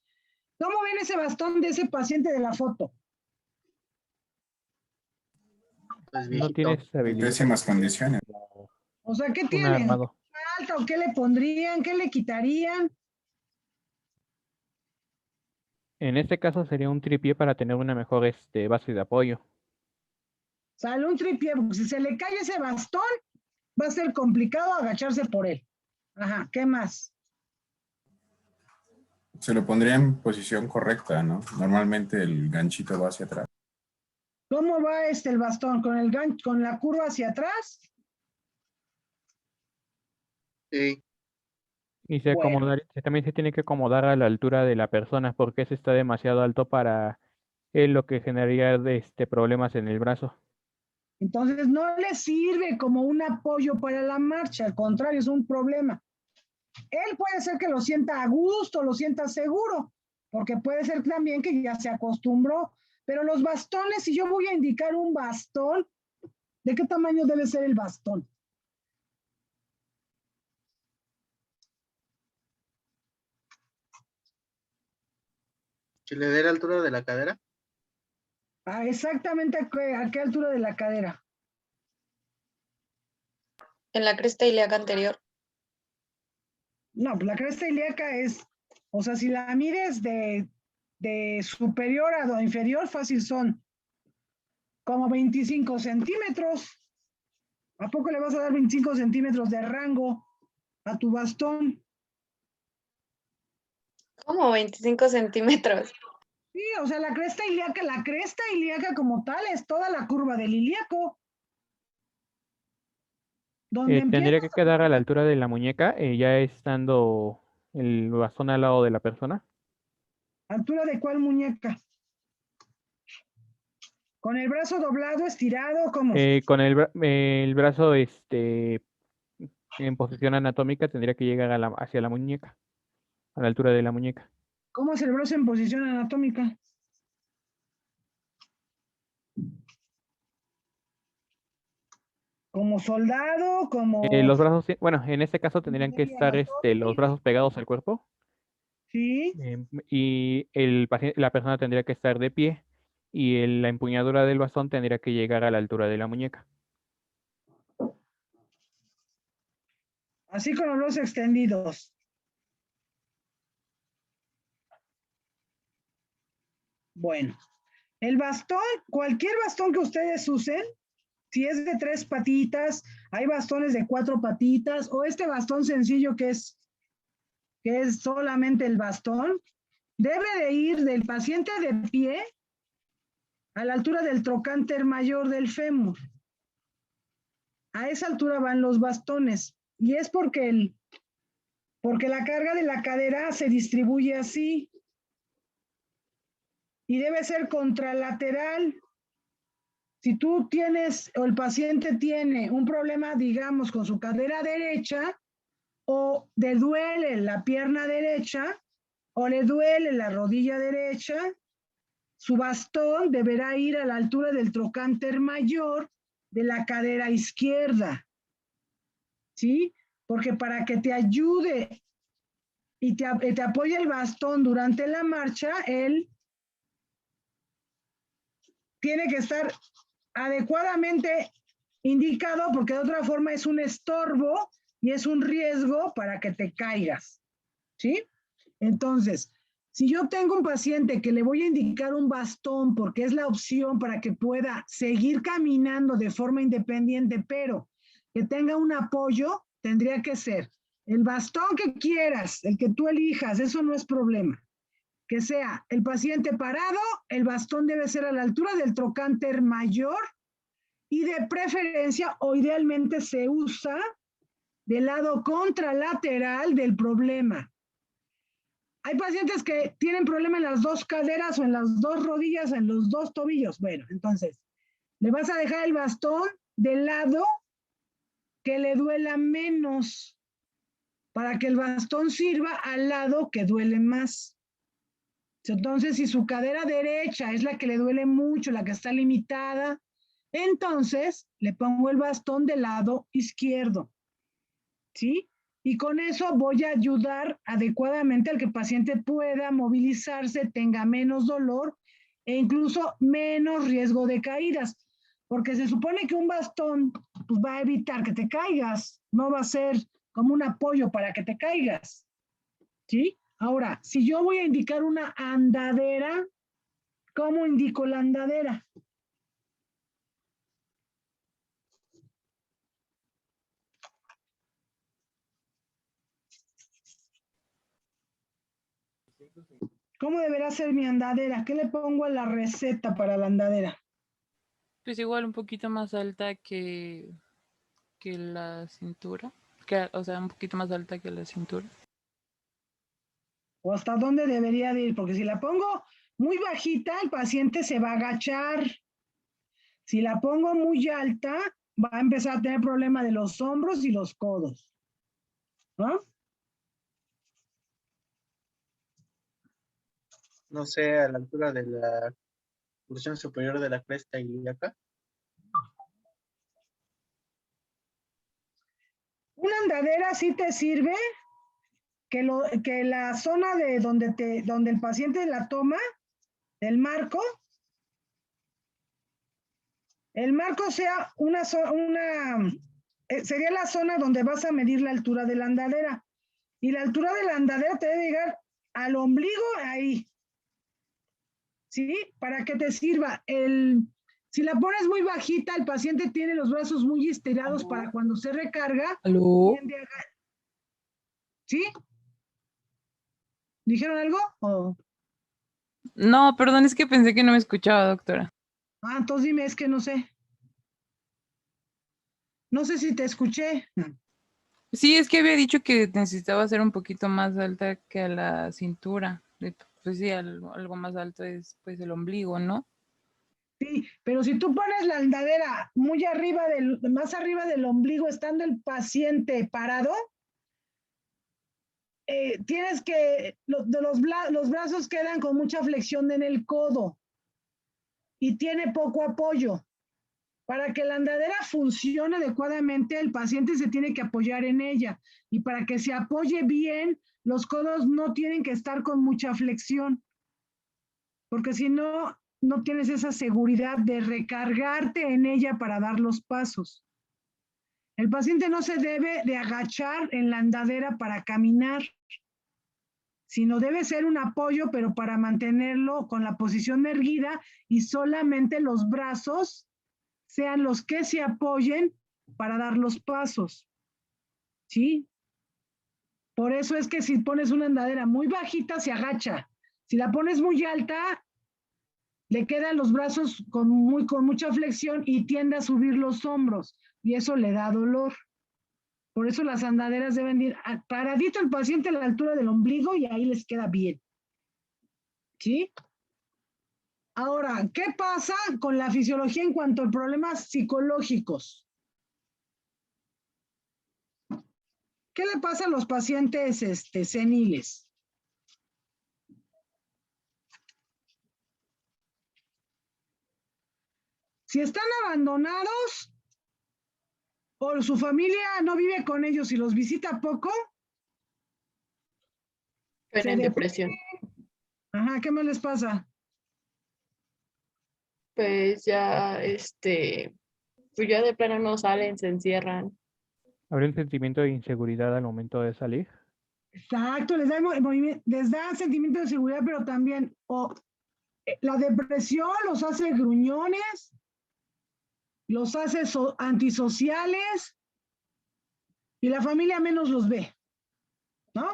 ¿cómo ven ese bastón de ese paciente de la foto? Pues No viejito. tiene En estabilidad. pésimas condiciones. O sea, ¿qué Un tiene? armado. ¿Alta o qué le pondrían? ¿Qué le quitarían? En este caso sería un tripié para tener una mejor base de apoyo. Sale un tripié, porque si se le cae ese bastón, va a ser complicado agacharse por él. Ajá, ¿qué más? Se lo pondría en posición correcta, ¿no? Normalmente el ganchito va hacia atrás. ¿Cómo va el bastón? ¿Con el con la curva hacia atrás? Sí. Y se Bueno. también se tiene que acomodar a la altura de la persona, porque ese está demasiado alto para lo que generaría problemas en el brazo. Entonces no le sirve como un apoyo para la marcha, al contrario, es un problema. Él puede ser que lo sienta a gusto, lo sienta seguro, porque puede ser también que ya se acostumbró, pero los bastones, si yo voy a indicar un bastón, ¿de qué tamaño debe ser el bastón? ¿Que le dé la altura de la cadera? Exactamente a qué altura de la cadera. En la cresta ilíaca anterior. No, pues la cresta ilíaca es, o sea, si la mides de superior a inferior, fácil son como 25 centímetros. ¿A poco le vas a dar 25 centímetros de rango a tu bastón? ¿Cómo 25 centímetros? Sí, o sea, la cresta ilíaca como tal es toda la curva del ilíaco. Donde Tendría empieza que quedar a la altura de la muñeca, ya estando el bastón al lado de la persona. ¿altura de cuál muñeca? ¿Con el brazo doblado, estirado? ¿Cómo? Con el brazo en posición anatómica tendría que llegar hacia la muñeca, a la altura de la muñeca. ¿Cómo es el brazo en posición anatómica? ¿Como soldado? ¿Como Los brazos, bueno, en este caso tendrían que media estar los brazos pegados al cuerpo, Sí, y la persona tendría que estar de pie, y la empuñadura del bastón tendría que llegar a la altura de la muñeca. así con los brazos extendidos. Bueno, el bastón, cualquier bastón que ustedes usen, si es de 3 patitas, hay bastones de 4 patitas, o este bastón sencillo que es solamente el bastón, debe de ir del paciente de pie a la altura del trocánter mayor del fémur. A esa altura van los bastones, y es porque la carga de la cadera se distribuye así, y debe ser contralateral. Si tú tienes o el paciente tiene un problema, digamos, con su cadera derecha, o le duele la pierna derecha, o le duele la rodilla derecha, su bastón deberá ir a la altura del trocánter mayor de la cadera izquierda, ¿sí? Porque para que te ayude y te apoye el bastón durante la marcha, él tiene que estar adecuadamente indicado, porque de otra forma es un estorbo y es un riesgo para que te caigas, ¿sí? Entonces, si yo tengo un paciente que le voy a indicar un bastón porque es la opción para que pueda seguir caminando de forma independiente, pero que tenga un apoyo, tendría que ser el bastón que quieras, el que tú elijas, eso no es problema. Que sea el paciente parado, el bastón debe ser a la altura del trocánter mayor y de preferencia o idealmente se usa del lado contralateral del problema. Hay pacientes que tienen problema en las dos caderas o en las dos rodillas o en los dos tobillos. Bueno, entonces, le vas a dejar el bastón del lado que le duela menos. para que el bastón sirva al lado que duele más. Entonces, si su cadera derecha es la que le duele mucho, la que está limitada, entonces le pongo el bastón del lado izquierdo, ¿sí? Y con eso voy a ayudar adecuadamente al que el paciente pueda movilizarse, tenga menos dolor e incluso menos riesgo de caídas. Porque se supone que un bastón pues, va a evitar que te caigas, no va a ser como un apoyo para que te caigas, ¿sí? Ahora, si yo voy a indicar una andadera, ¿cómo indico la andadera? ¿Cómo deberá ser mi andadera? ¿Qué le pongo a la receta para la andadera? Pues igual un poquito más alta que la cintura. O sea, un poquito más alta que la cintura. ¿O hasta dónde debería de ir? Porque si la pongo muy bajita, el paciente se va a agachar. Si la pongo muy alta, va a empezar a tener problema de los hombros y los codos, ¿no? No sé, a la altura de la porción superior de la cresta ilíaca. Una andadera sí te sirve que la zona de donde el paciente la toma, el marco sea sería la zona donde vas a medir la altura de la andadera. Y la altura de la andadera te debe llegar al ombligo ahí. ¿Sí? Para que te sirva. Si la pones muy bajita, el paciente tiene los brazos muy estirados para cuando se recarga. ¿Aló? ¿Sí? ¿Dijeron algo? ¿O? No, perdón, es que pensé que no me escuchaba, doctora. Ah, entonces dime, es que no sé. No sé si te escuché. Sí, es que había dicho que necesitaba ser un poquito más alta que a la cintura. Pues sí, algo más alto es pues el ombligo, ¿no? Sí, pero si tú pones la andadera muy arriba más arriba del ombligo, estando el paciente parado, tienes que, los brazos quedan con mucha flexión en el codo y tiene poco apoyo. Para que la andadera funcione adecuadamente, el paciente se tiene que apoyar en ella. Y para que se apoye bien, los codos no tienen que estar con mucha flexión. Porque si no, no tienes esa seguridad de recargarte en ella para dar los pasos. El paciente no se debe de agachar en la andadera para caminar, sino debe ser un apoyo, pero para mantenerlo con la posición erguida y solamente los brazos sean los que se apoyen para dar los pasos, ¿sí? Por eso es que si pones una andadera muy bajita, se agacha. Si la pones muy alta, le quedan los brazos con mucha flexión y tiende a subir los hombros, y eso le da dolor. Por eso las andaderas deben ir paradito el paciente a la altura del ombligo y ahí les queda bien, ¿sí? Ahora, ¿qué pasa con la fisiología en cuanto a problemas psicológicos? ¿Qué le pasa a los pacientes seniles? Si están abandonados o su familia no vive con ellos y los visita poco, Pero en depresión. Ajá, ¿qué más les pasa? Pues ya, pues ya de plano no salen, se encierran. ¿Habrá un sentimiento de inseguridad al momento de salir? Exacto, les da sentimiento de seguridad, pero también la depresión los hace gruñones, los hace antisociales y la familia menos los ve, ¿no?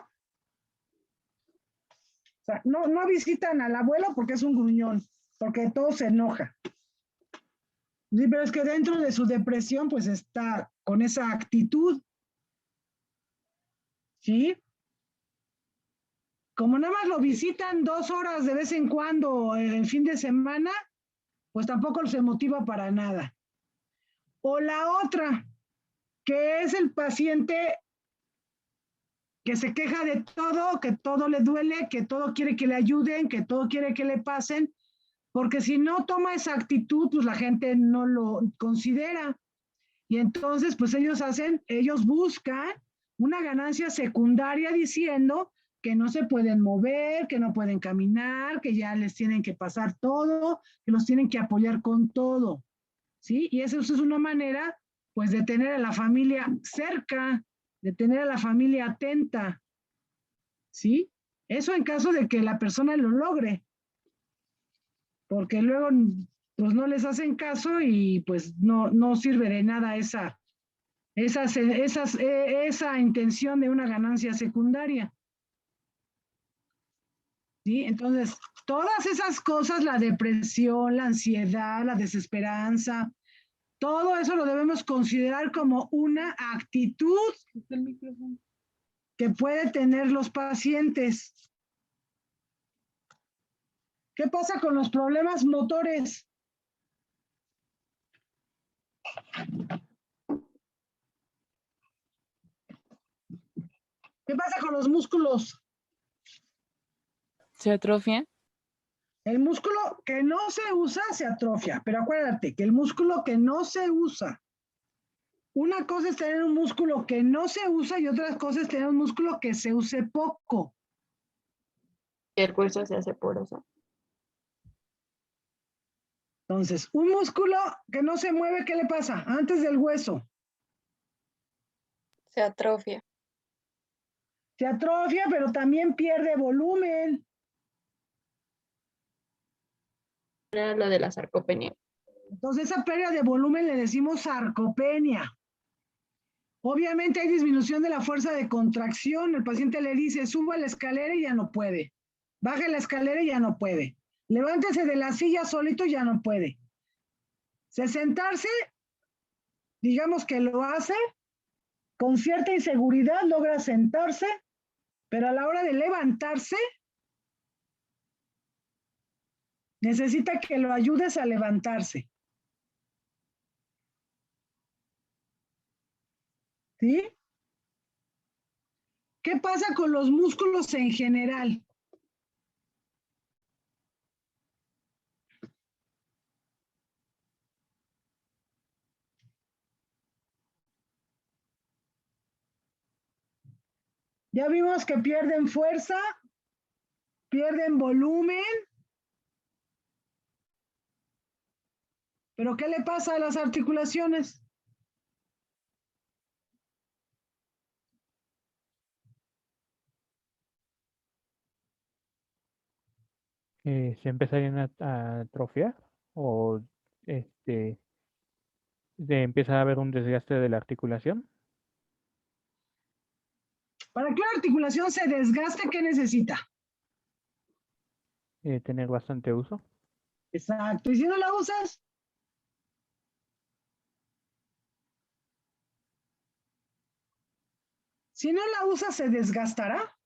O sea, no visitan al abuelo porque es un gruñón, porque todo se enoja. Sí, pero es que dentro de su depresión, pues está con esa actitud, ¿sí? Como nada más lo visitan 2 horas de vez en cuando en fin de semana, pues tampoco se motiva para nada. O la otra, que es el paciente que se queja de todo, que todo le duele, que todo quiere que le ayuden, que todo quiere que le pasen, porque si no toma esa actitud, pues la gente no lo considera. Y entonces, pues ellos buscan una ganancia secundaria diciendo que no se pueden mover, que no pueden caminar, que ya les tienen que pasar todo, que los tienen que apoyar con todo, ¿sí? Y eso es una manera, pues, de tener a la familia cerca, de tener a la familia atenta, ¿sí? Eso en caso de que la persona lo logre, porque luego, pues, no les hacen caso y pues no sirve de nada esa intención de una ganancia secundaria. ¿Sí? Entonces, todas esas cosas, la depresión, la ansiedad, la desesperanza, todo eso lo debemos considerar como una actitud que puede tener los pacientes. ¿Qué pasa con los problemas motores? ¿Qué pasa con los músculos? ¿Se atrofia? El músculo que no se usa se atrofia, pero acuérdate que el músculo que no se usa, una cosa es tener un músculo que no se usa y otra cosa es tener un músculo que se use poco. El hueso se hace poroso. Entonces, un músculo que no se mueve, ¿qué le pasa? Antes del hueso. Se atrofia. Se atrofia, pero también pierde volumen. Era lo de la sarcopenia. Entonces, esa pérdida de volumen le decimos sarcopenia. Obviamente hay disminución de la fuerza de contracción. El paciente le dice, suba la escalera y ya no puede. Baje la escalera y ya no puede. Levántese de la silla solito y ya no puede. Se sentarse, digamos que lo hace, con cierta inseguridad logra sentarse, pero a la hora de levantarse, necesita que lo ayudes a levantarse. ¿Sí? ¿Qué pasa con los músculos en general? Ya vimos que pierden fuerza, pierden volumen. ¿Pero qué le pasa a las articulaciones? ¿Se empezarían a atrofiar? ¿O empieza a haber un desgaste de la articulación? Para que una articulación se desgaste, ¿qué necesita? Tener bastante uso. Exacto. ¿Y si no la usas? Si no la usas, se desgastará.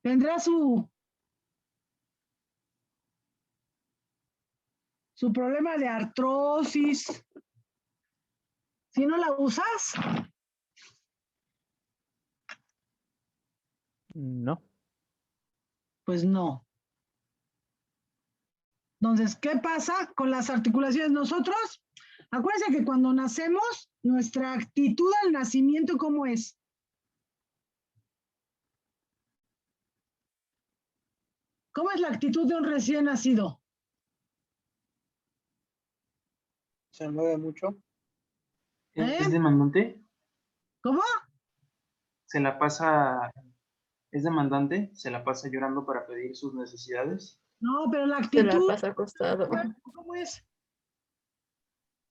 Tendrá su problema de artrosis. Si no la usas, No. pues no. Entonces, ¿qué pasa con las articulaciones? Nosotros, acuérdense que cuando nacemos, nuestra actitud al nacimiento, ¿cómo es? ¿Cómo es la actitud de un recién nacido? Se mueve mucho. ¿Es demandante? ¿Cómo? Se la pasa, es demandante, se la pasa llorando para pedir sus necesidades. No, pero la Se la actitud, pasa acostado. ¿cómo es?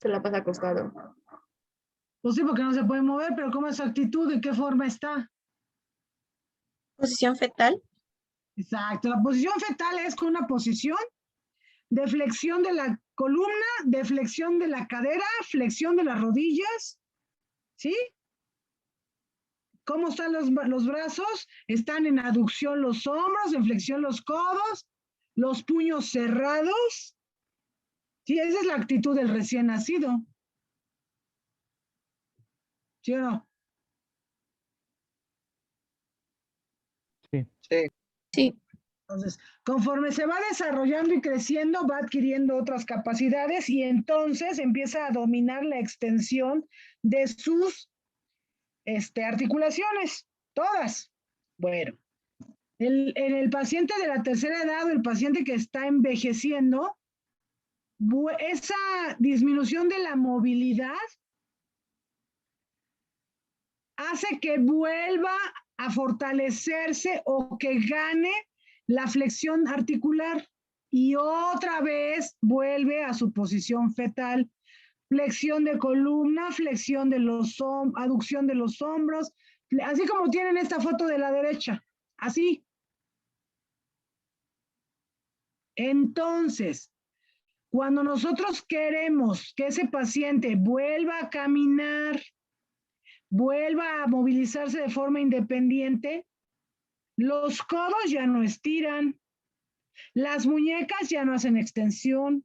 Se la pasa acostado. Pues sí, porque no se puede mover, pero ¿cómo es su actitud? ¿De qué forma está? Posición fetal. Exacto, la posición fetal es con una posición de flexión de la columna, de flexión de la cadera, flexión de las rodillas, ¿sí? ¿Cómo están los brazos? Están en aducción los hombros, en flexión los codos, los puños cerrados. Sí, esa es la actitud del recién nacido. ¿Sí o no? Sí. Sí. Sí, Entonces, conforme se va desarrollando y creciendo, va adquiriendo otras capacidades y entonces empieza a dominar la extensión de sus articulaciones, todas. Bueno, en el paciente de la tercera edad o el paciente que está envejeciendo, esa disminución de la movilidad hace que vuelva a fortalecerse o que gane la flexión articular y otra vez vuelve a su posición fetal. Flexión de columna, flexión de los aducción de los hombros, así como tienen esta foto de la derecha, así. Entonces, cuando nosotros queremos que ese paciente vuelva a caminar, vuelva a movilizarse de forma independiente, los codos ya no estiran, las muñecas ya no hacen extensión,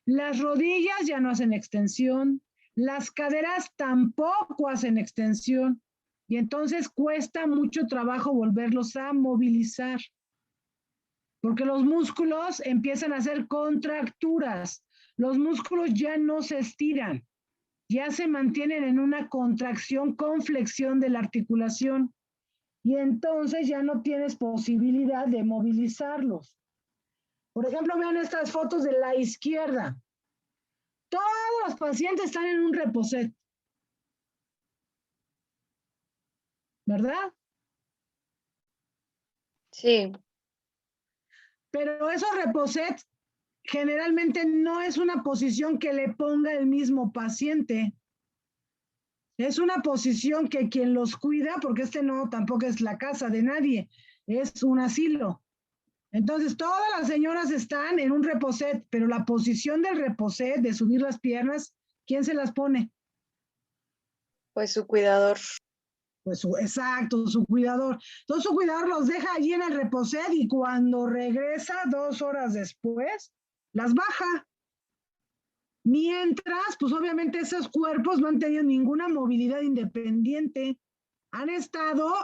las rodillas ya no hacen extensión, las caderas tampoco hacen extensión y entonces cuesta mucho trabajo volverlos a movilizar porque los músculos empiezan a hacer contracturas, los músculos ya no se estiran, ya se mantienen en una contracción con flexión de la articulación y entonces ya no tienes posibilidad de movilizarlos. Por ejemplo, vean estas fotos de la izquierda. Todos los pacientes están en un reposet, ¿verdad? Sí. Pero esos reposets generalmente no es una posición que le ponga el mismo paciente. Es una posición que quien los cuida, porque no tampoco es la casa de nadie, es un asilo. Entonces, todas las señoras están en un reposet, pero la posición del reposet, de subir las piernas, ¿quién se las pone? Pues su cuidador. Pues exacto, su cuidador. Entonces, su cuidador los deja allí en el reposet y cuando regresa 2 horas después, las baja. Mientras, pues obviamente esos cuerpos no han tenido ninguna movilidad independiente. Han estado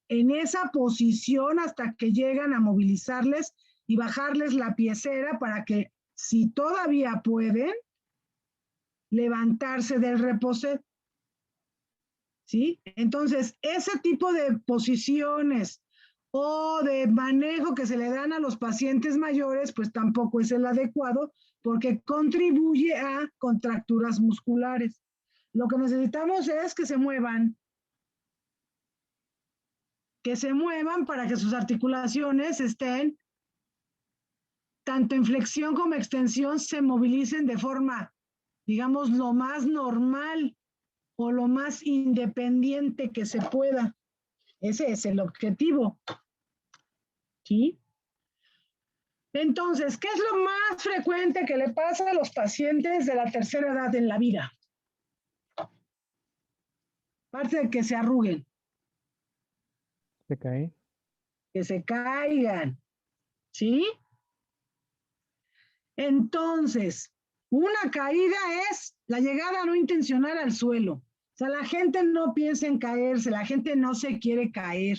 en esa posición hasta que llegan a movilizarles y bajarles la piecera para que, si todavía pueden, levantarse del reposet. ¿Sí? Entonces, ese tipo de posiciones o de manejo que se le dan a los pacientes mayores, pues tampoco es el adecuado porque contribuye a contracturas musculares. Lo que necesitamos es que se muevan para que sus articulaciones estén tanto en flexión como extensión, se movilicen de forma, digamos, lo más normal o lo más independiente que se pueda. Ese es el objetivo. ¿Sí? Entonces, ¿qué es lo más frecuente que le pasa a los pacientes de la tercera edad en la vida? Aparte de que se arruguen. Se cae. Que se caigan. ¿Sí? Entonces, una caída es la llegada no intencional al suelo. O sea, la gente no piensa en caerse, la gente no se quiere caer.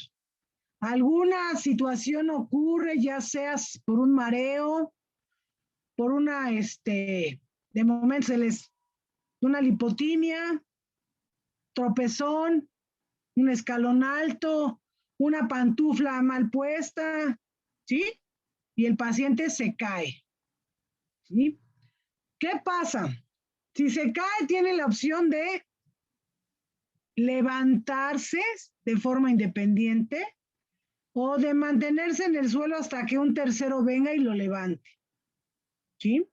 Alguna situación ocurre, ya sea por un mareo, por una, de momento una lipotimia, tropezón, un escalón alto, una pantufla mal puesta, ¿sí? Y el paciente se cae, ¿sí? ¿Qué pasa? Si se cae, tiene la opción de levantarse de forma independiente o de mantenerse en el suelo hasta que un tercero venga y lo levante. ¿Sí?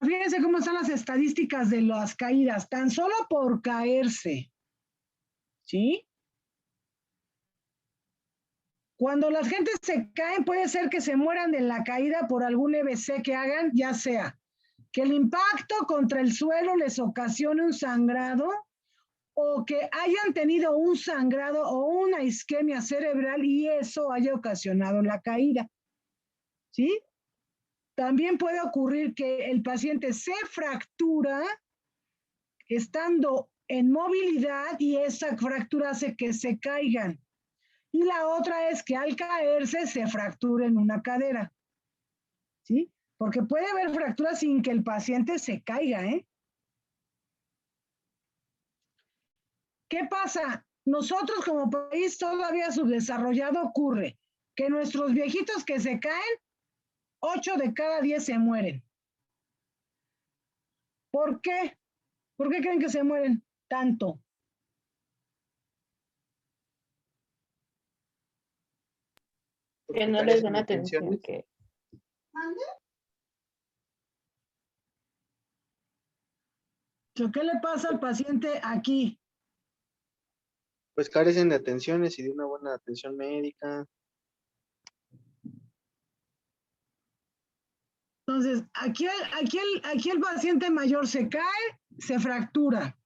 Fíjense cómo están las estadísticas de las caídas, tan solo por caerse. ¿Sí? Cuando las gentes se caen, puede ser que se mueran de la caída por algún EBC que hagan, ya sea que el impacto contra el suelo les ocasione un sangrado o que hayan tenido un sangrado o una isquemia cerebral y eso haya ocasionado la caída. ¿Sí? También puede ocurrir que el paciente se fractura estando en movilidad y esa fractura hace que se caigan. y la otra es que al caerse se fracture en una cadera, ¿sí? Porque puede haber fracturas sin que el paciente se caiga, ¿eh? ¿Qué pasa? Nosotros como país todavía subdesarrollado ocurre que nuestros viejitos que se caen, 8 de cada 10 se mueren. ¿Por qué? ¿Por qué creen que se mueren tanto? Que no les dan atención, que ¿Qué le pasa al paciente aquí? Pues carecen de atenciones y de una buena atención médica. Entonces, aquí el paciente mayor se cae, se fractura.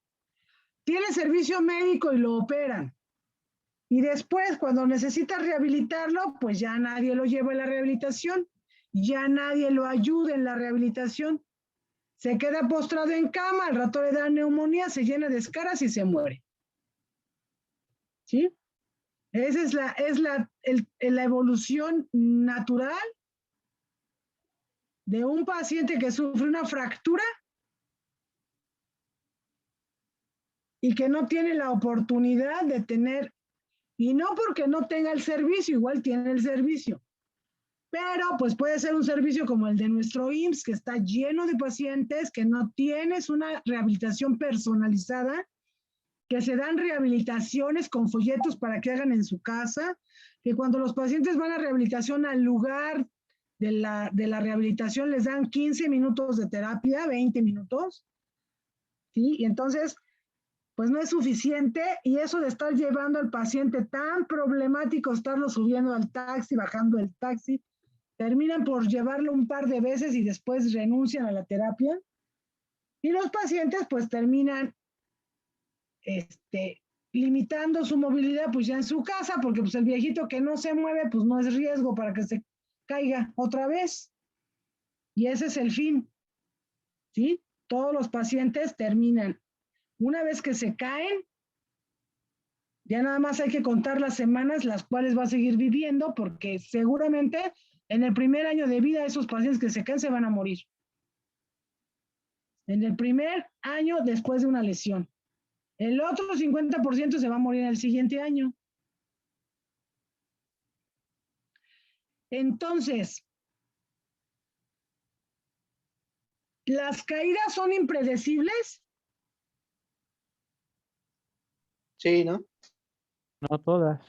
Tiene servicio médico y lo operan. Y después, cuando necesita rehabilitarlo, pues ya nadie lo lleva a la rehabilitación, ya nadie lo ayuda en la rehabilitación. Se queda postrado en cama, al rato le da neumonía, se llena de escaras y se muere. ¿Sí? Esa es la evolución natural de un paciente que sufre una fractura y que no tiene la oportunidad de tener, y no porque no tenga el servicio, igual tiene el servicio, pero pues puede ser un servicio como el de nuestro IMSS, que está lleno de pacientes, que no tienes una rehabilitación personalizada, que se dan rehabilitaciones con folletos para que hagan en su casa, que cuando los pacientes van a rehabilitación al lugar de la rehabilitación les dan 15 minutos de terapia, 20 minutos, ¿sí? Y entonces, pues no es suficiente, y eso de estar llevando al paciente tan problemático, estarlo subiendo al taxi, bajando el taxi, terminan por llevarlo un par de veces y después renuncian a la terapia, y los pacientes pues terminan limitando su movilidad pues ya en su casa, porque pues el viejito que no se mueve pues no es riesgo para que se caiga otra vez, y ese es el fin, ¿sí? Todos los pacientes terminan, una vez que se caen, ya nada más hay que contar las semanas las cuales va a seguir viviendo, porque seguramente en el primer año de vida esos pacientes que se caen se van a morir. En el primer año después de una lesión. El otro 50% se va a morir en el siguiente año. Entonces, ¿las caídas son impredecibles? Sí, ¿no? No todas.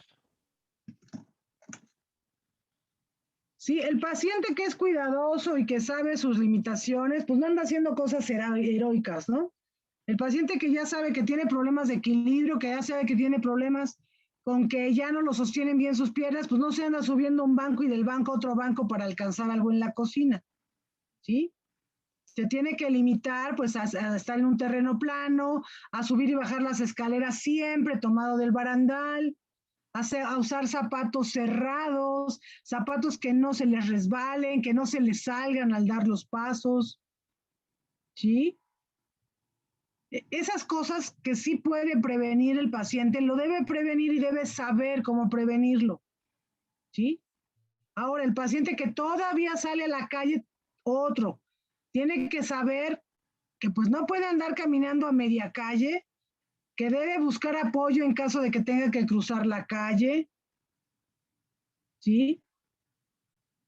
Sí, el paciente que es cuidadoso y que sabe sus limitaciones, pues no anda haciendo cosas heroicas, ¿no? El paciente que ya sabe que tiene problemas de equilibrio, que ya sabe que tiene problemas con que ya no lo sostienen bien sus piernas, pues no se anda subiendo un banco y del banco a otro banco para alcanzar algo en la cocina, ¿sí? Se tiene que limitar pues a estar en un terreno plano, a subir y bajar las escaleras siempre tomado del barandal, a usar zapatos cerrados, zapatos que no se les resbalen, que no se les salgan al dar los pasos, ¿sí? Esas cosas que sí puede prevenir el paciente, lo debe prevenir y debe saber cómo prevenirlo, ¿sí? Ahora, el paciente que todavía sale a la calle, otro, tiene que saber que pues no puede andar caminando a media calle, que debe buscar apoyo en caso de que tenga que cruzar la calle, ¿sí?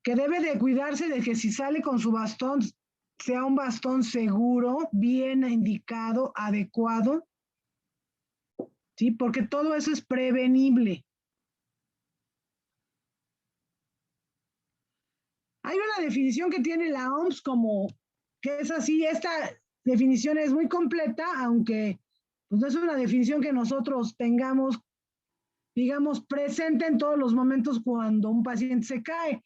Que debe de cuidarse de que si sale con su bastón, sea un bastón seguro, bien indicado, adecuado, ¿sí? Porque todo eso es prevenible. Hay una definición que tiene la OMS como que es así, esta definición es muy completa, aunque pues no es una definición que nosotros tengamos, digamos, presente en todos los momentos cuando un paciente se cae.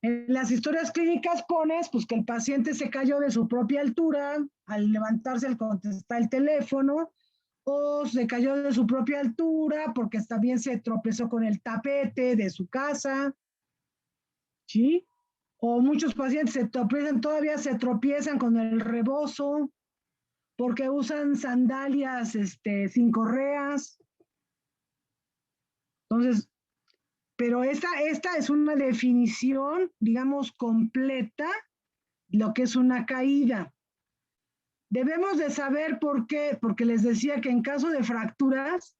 En las historias clínicas pones pues que el paciente se cayó de su propia altura al levantarse al contestar el teléfono, o se cayó de su propia altura porque también se tropezó con el tapete de su casa, ¿sí? O muchos pacientes todavía se tropiezan con el rebozo porque usan sandalias sin correas. Entonces, pero esta es una definición, digamos, completa, lo que es una caída. Debemos de saber por qué, porque les decía que en caso de fracturas,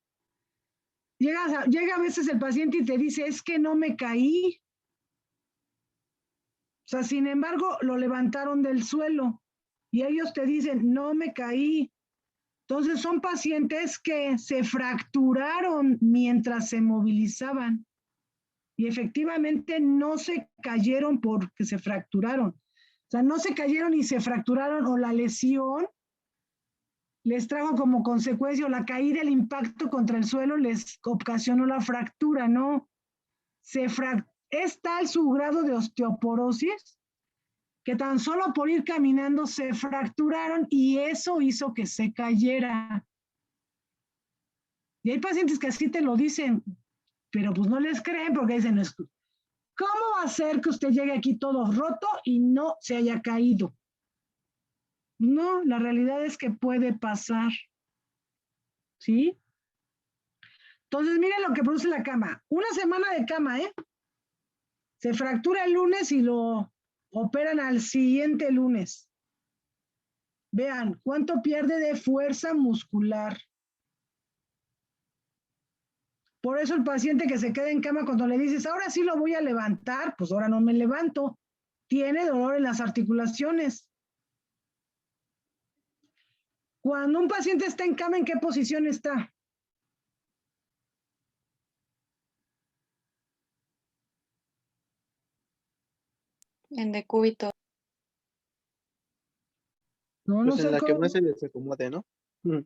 llega a veces el paciente y te dice, es que no me caí. O sea, sin embargo, lo levantaron del suelo y ellos te dicen, no me caí. Entonces son pacientes que se fracturaron mientras se movilizaban y efectivamente no se cayeron porque se fracturaron. O sea, no se cayeron y se fracturaron o la lesión les trajo como consecuencia o la caída, el impacto contra el suelo les ocasionó la fractura, ¿no? Es tal su grado de osteoporosis que tan solo por ir caminando se fracturaron y eso hizo que se cayera. Y hay pacientes que así te lo dicen, pero pues no les creen porque dicen, ¿cómo va a ser que usted llegue aquí todo roto y no se haya caído? No, la realidad es que puede pasar, ¿sí? Entonces, miren lo que produce la cama. Una semana de cama, ¿eh? Se fractura el lunes y lo operan al siguiente lunes. Vean, ¿cuánto pierde de fuerza muscular? Por eso el paciente que se queda en cama, cuando le dices, ahora sí lo voy a levantar, pues ahora no me levanto. Tiene dolor en las articulaciones. Cuando un paciente está en cama, ¿en qué posición está? En decúbito. No, no Pues en sé la que cómo. más se desacomode, ¿no? Mm.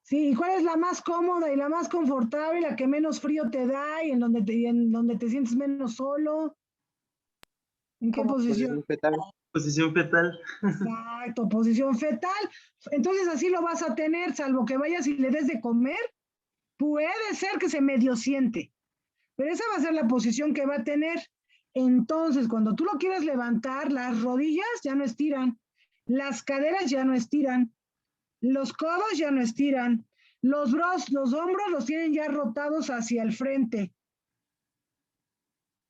Sí, ¿y cuál es la más cómoda y la más confortable, la que menos frío te da y en donde te sientes menos solo? ¿En qué Como posición? Posición fetal. Posición fetal. Exacto, posición fetal. Entonces así lo vas a tener, salvo que vayas y le des de comer, puede ser que se medio siente, pero esa va a ser la posición que va a tener. Entonces, cuando tú lo quieras levantar, las rodillas ya no estiran, las caderas ya no estiran, los codos ya no estiran, los hombros los tienen ya rotados hacia el frente.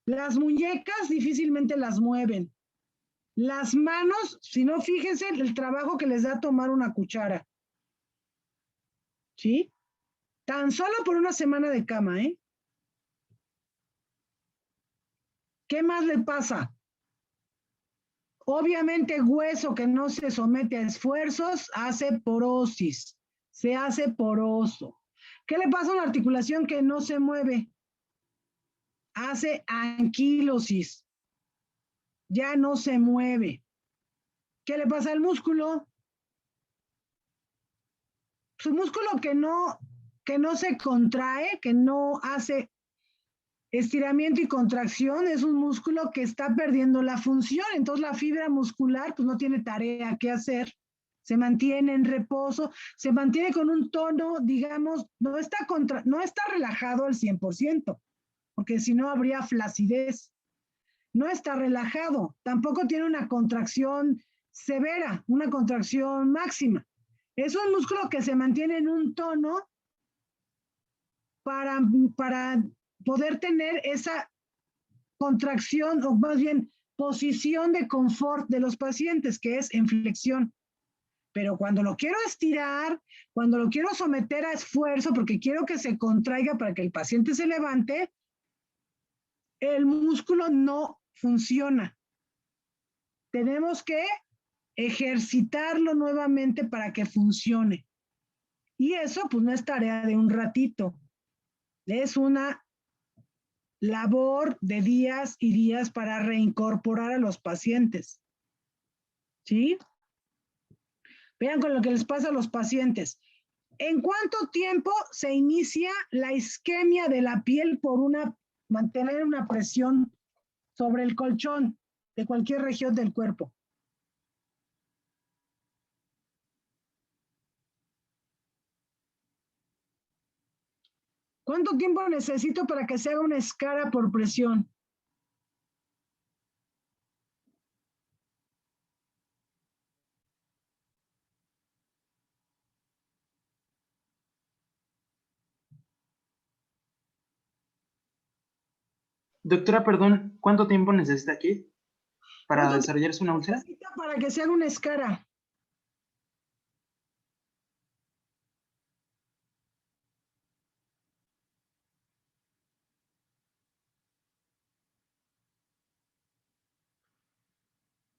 Las muñecas difícilmente las mueven. Las manos, si no, fíjense el trabajo que les da tomar una cuchara. ¿Sí? Tan solo por una semana de cama, ¿eh? ¿Qué más le pasa? Obviamente hueso que no se somete a esfuerzos hace porosis, se hace poroso. ¿Qué le pasa a una articulación que no se mueve? Hace anquilosis, ya no se mueve. ¿Qué le pasa al músculo? Su músculo que no se contrae, que no hace estiramiento y contracción, es un músculo que está perdiendo la función. Entonces la fibra muscular pues no tiene tarea que hacer, se mantiene en reposo, se mantiene con un tono, digamos, no está relajado al 100%, porque si no habría flacidez. No está relajado, tampoco tiene una contracción severa, una contracción máxima. Es un músculo que se mantiene en un tono para poder tener esa contracción o más bien posición de confort de los pacientes, que es en flexión. Pero cuando lo quiero estirar, cuando lo quiero someter a esfuerzo, porque quiero que se contraiga para que el paciente se levante, el músculo no funciona. Tenemos que ejercitarlo nuevamente para que funcione. Y eso pues no es tarea de un ratito, es una labor de días y días para reincorporar a los pacientes. ¿Sí? Vean con lo que les pasa a los pacientes. ¿En cuánto tiempo se inicia la isquemia de la piel por mantener una presión sobre el colchón de cualquier región del cuerpo? ¿Cuánto tiempo necesito para que se haga una escara por presión? Doctora, perdón, ¿cuánto tiempo necesita aquí para ¿Cuánto desarrollarse una úlcera? necesita para que se haga una escara?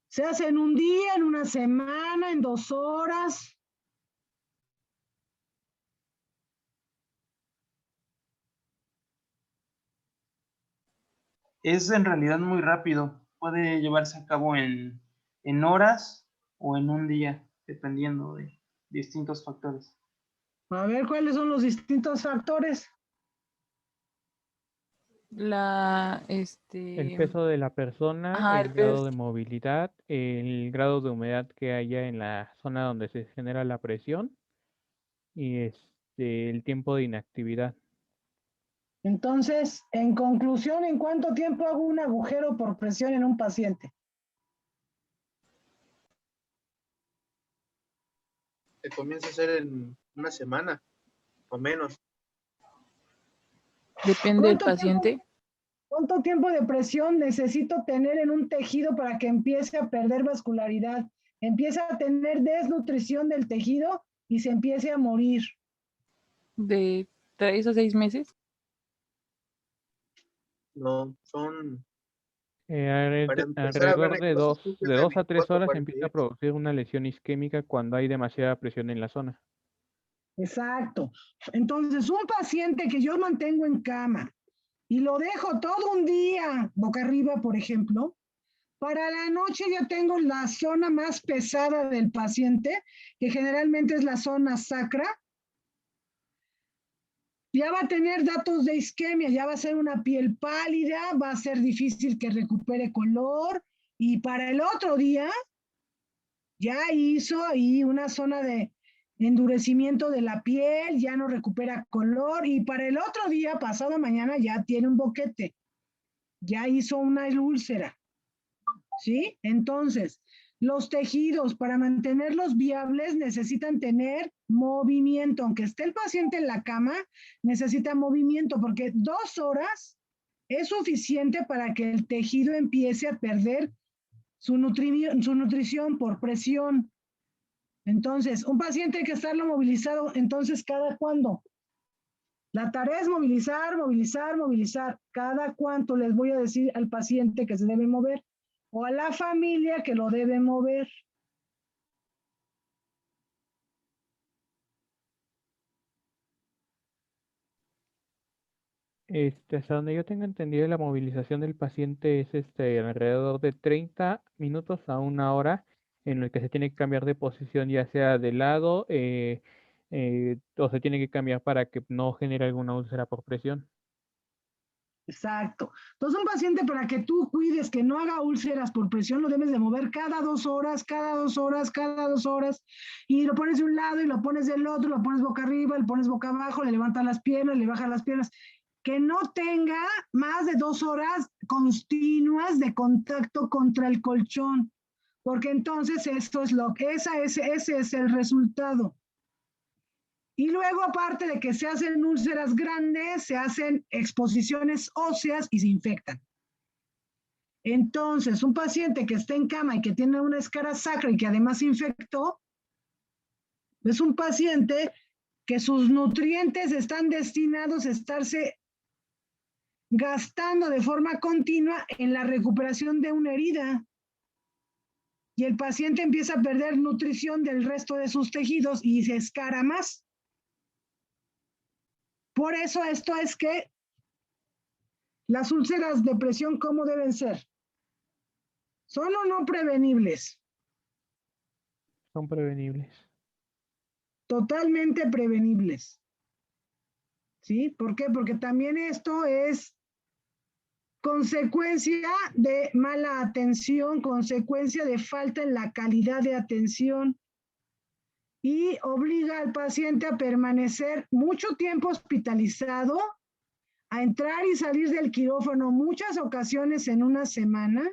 ¿Se hace en un día, en una semana, en 2 horas? Es en realidad muy rápido. Puede llevarse a cabo en horas o en un día, dependiendo de distintos factores. A ver, ¿cuáles son los distintos factores? El peso de la persona, Ajá, el el grado de peso. movilidad, el grado de humedad que haya en la zona donde se genera la presión y el tiempo de inactividad. Entonces, en conclusión, ¿en cuánto tiempo hago un agujero por presión en un paciente? Se comienza a hacer en una semana o menos. Depende del paciente. ¿Cuánto tiempo de presión necesito tener en un tejido para que empiece a perder vascularidad, empiece a tener desnutrición del tejido y se empiece a morir? De 3 a 6 meses. No, son para empezar a ver Alrededor de necrosis, es de de 2 a 3 24 a horas se empieza a 48. producir una lesión isquémica cuando hay demasiada presión en la zona. Exacto. Entonces, un paciente que yo mantengo en cama y lo dejo todo un día boca arriba, por ejemplo, para la noche ya tengo la zona más pesada del paciente, que generalmente es la zona sacra. Ya va a tener datos de isquemia, ya va a ser una piel pálida, va a ser difícil que recupere color y para el otro día ya hizo ahí una zona de endurecimiento de la piel, ya no recupera color y para el otro día, pasado mañana, ya tiene un boquete, ya hizo una úlcera, ¿sí? Entonces, los tejidos para mantenerlos viables necesitan tener movimiento, aunque esté el paciente en la cama, necesita movimiento porque 2 horas es suficiente para que el tejido empiece a perder su nutrición por presión. Entonces, un paciente hay que estarlo movilizado, entonces, ¿cada cuándo? La tarea es movilizar, movilizar, movilizar. ¿Cada cuánto les voy a decir al paciente que se debe mover? O a la familia que lo debe mover. Hasta donde yo tengo entendido, la movilización del paciente es alrededor de 30 minutos a 1 hora, en el que se tiene que cambiar de posición, ya sea de lado o se tiene que cambiar para que no genere alguna úlcera por presión. Exacto. Entonces, un paciente para que tú cuides que no haga úlceras por presión, lo debes de mover cada 2 horas, cada 2 horas, cada 2 horas, y lo pones de un lado y lo pones del otro, lo pones boca arriba, lo pones boca abajo, le levantas las piernas, le bajas las piernas, que no tenga más de 2 horas continuas de contacto contra el colchón, porque entonces esto es ese es el resultado. Y luego, aparte de que se hacen úlceras grandes, se hacen exposiciones óseas y se infectan. Entonces, un paciente que está en cama y que tiene una escara sacra y que además infectó, es un paciente que sus nutrientes están destinados a estarse gastando de forma continua en la recuperación de una herida. Y el paciente empieza a perder nutrición del resto de sus tejidos y se escara más. Por eso esto es que las úlceras de presión, ¿cómo deben ser? ¿Son o no prevenibles? Son prevenibles. Totalmente prevenibles. ¿Sí? ¿Por qué? Porque también esto es consecuencia de mala atención, consecuencia de falta en la calidad de atención y obliga al paciente a permanecer mucho tiempo hospitalizado, a entrar y salir del quirófano muchas ocasiones en una semana.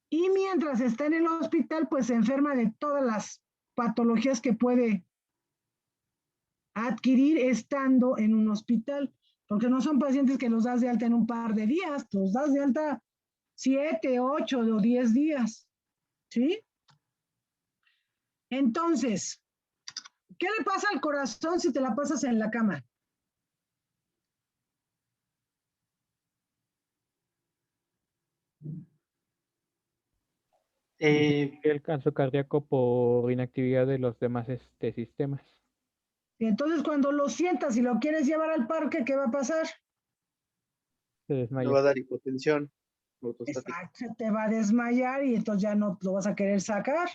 Y mientras está en el hospital, pues se enferma de todas las patologías que puede adquirir estando en un hospital. porque no son pacientes que los das de alta en un par de días, los das de alta 7, 8 o 10 días, ¿sí? Entonces, ¿qué le pasa al corazón si te la pasas en la cama? El caso cardíaco por inactividad de los demás sistemas. Y entonces cuando lo sientas y lo quieres llevar al parque, ¿qué va a pasar? Se Le desmaya. va a dar hipotensión ortostática. Exacto, se te va a desmayar y entonces ya no lo vas a querer sacar.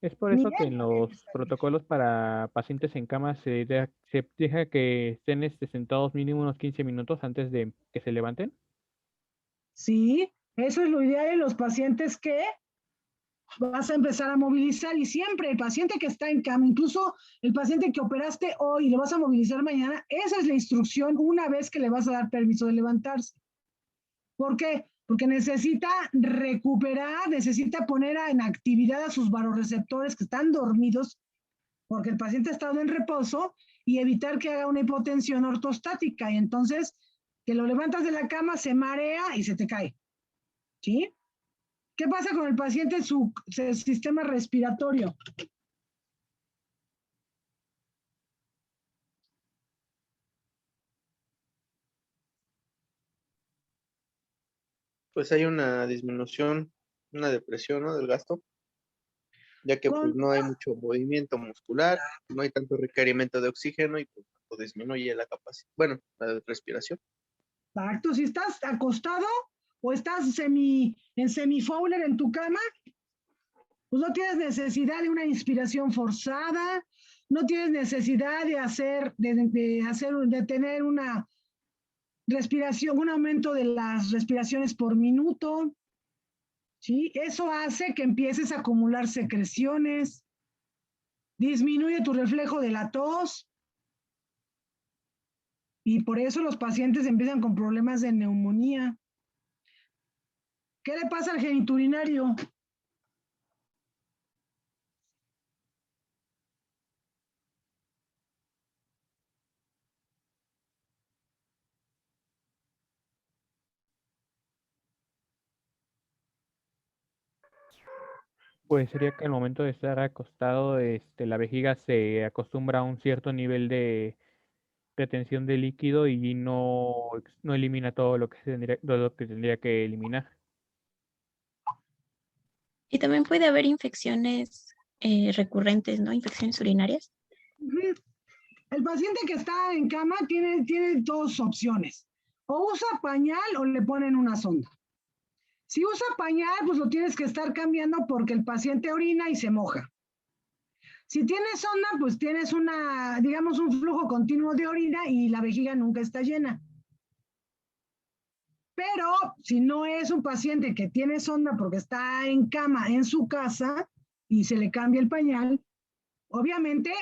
Es por eso que en los protocolos para pacientes en cama se deja que estén sentados mínimo unos 15 minutos antes de que se levanten. Sí, eso es lo ideal en los pacientes que vas a empezar a movilizar y siempre el paciente que está en cama, incluso el paciente que operaste hoy y lo vas a movilizar mañana, esa es la instrucción una vez que le vas a dar permiso de levantarse. ¿Por qué? Porque necesita recuperar, necesita poner en actividad a sus vasoreceptores que están dormidos, porque el paciente ha estado en reposo, y evitar que haga una hipotensión ortostática. Y entonces, que lo levantas de la cama, se marea y se te cae. ¿Sí? ¿Qué pasa con el paciente en su sistema respiratorio? Pues hay una disminución, una depresión, ¿no? Del gasto, ya que pues no hay mucho movimiento muscular, no hay tanto requerimiento de oxígeno y pues disminuye la capacidad, bueno, la respiración. Exacto, si estás acostado o estás en semifowler en tu cama, pues no tienes necesidad de una inspiración forzada, no tienes necesidad de tener una respiración, un aumento de las respiraciones por minuto, ¿sí? Eso hace que empieces a acumular secreciones, disminuye tu reflejo de la tos, y por eso los pacientes empiezan con problemas de neumonía. ¿Qué le pasa al genitourinario? Pues sería que al momento de estar acostado, la vejiga se acostumbra a un cierto nivel de retención de líquido y no elimina todo lo que tendría que eliminar. Y también puede haber infecciones recurrentes, ¿no? Infecciones urinarias. El paciente que está en cama tiene dos opciones. O usa pañal o le ponen una sonda. Si usa pañal, pues lo tienes que estar cambiando porque el paciente orina y se moja. Si tienes sonda, pues tienes digamos, un flujo continuo de orina y la vejiga nunca está llena. Pero si no es un paciente que tiene sonda porque está en cama en su casa y se le cambia el pañal, obviamente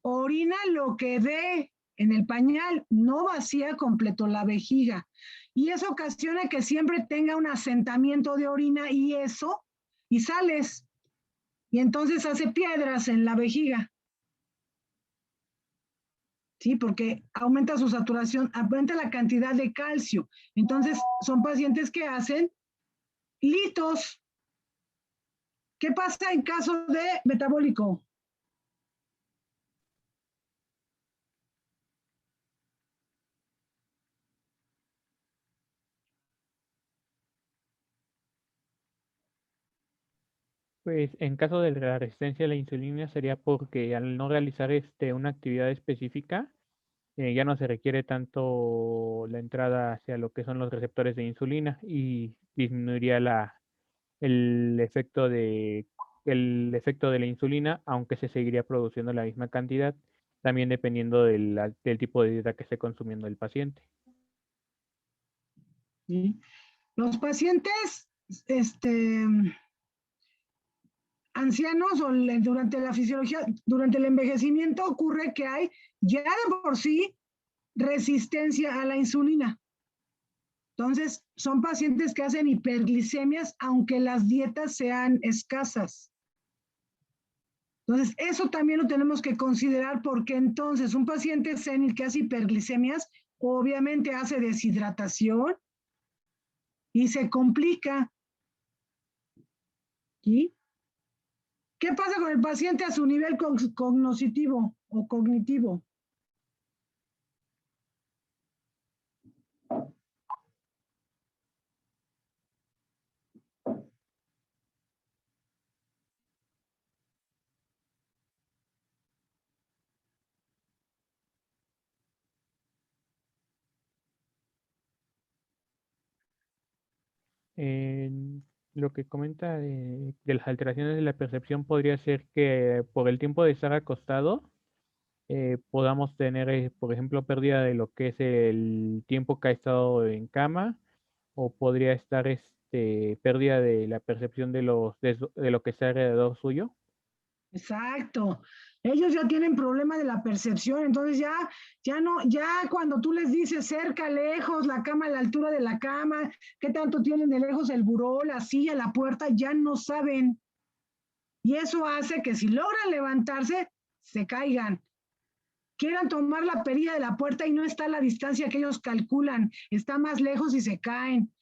orina lo que dé en el pañal, no vacía completo la vejiga. Y eso ocasiona que siempre tenga un asentamiento de orina y sales. Y entonces hace piedras en la vejiga. Sí, porque aumenta su saturación, aumenta la cantidad de calcio. Entonces, son pacientes que hacen litos. ¿Qué pasa en caso de metabólico? Pues en caso de la resistencia a la insulina sería porque al no realizar una actividad específica, ya no se requiere tanto la entrada hacia lo que son los receptores de insulina y disminuiría el efecto de la insulina, aunque se seguiría produciendo la misma cantidad, también dependiendo del tipo de dieta que esté consumiendo el paciente. ¿Sí? Los pacientes ancianos o durante la fisiología, durante el envejecimiento ocurre que hay ya de por sí resistencia a la insulina. Entonces, son pacientes que hacen hiperglicemias aunque las dietas sean escasas. Entonces, eso también lo tenemos que considerar porque entonces un paciente senil que hace hiperglicemias obviamente hace deshidratación y se complica. ¿Sí? ¿Qué pasa con el paciente a su nivel cognitivo o cognitivo? Eh, lo que comenta de las alteraciones de la percepción podría ser que por el tiempo de estar acostado podamos tener, por ejemplo, pérdida de lo que es el tiempo que ha estado en cama, o podría estar pérdida de la percepción de de lo que está alrededor suyo. Exacto. Ellos ya tienen problema de la percepción, entonces ya cuando tú les dices cerca, lejos, la cama a la altura de la cama, qué tanto tienen de lejos el buró, la silla, la puerta, ya no saben. Y eso hace que si logran levantarse, se caigan. Quieran tomar la perilla de la puerta y no está a la distancia que ellos calculan, está más lejos y se caen.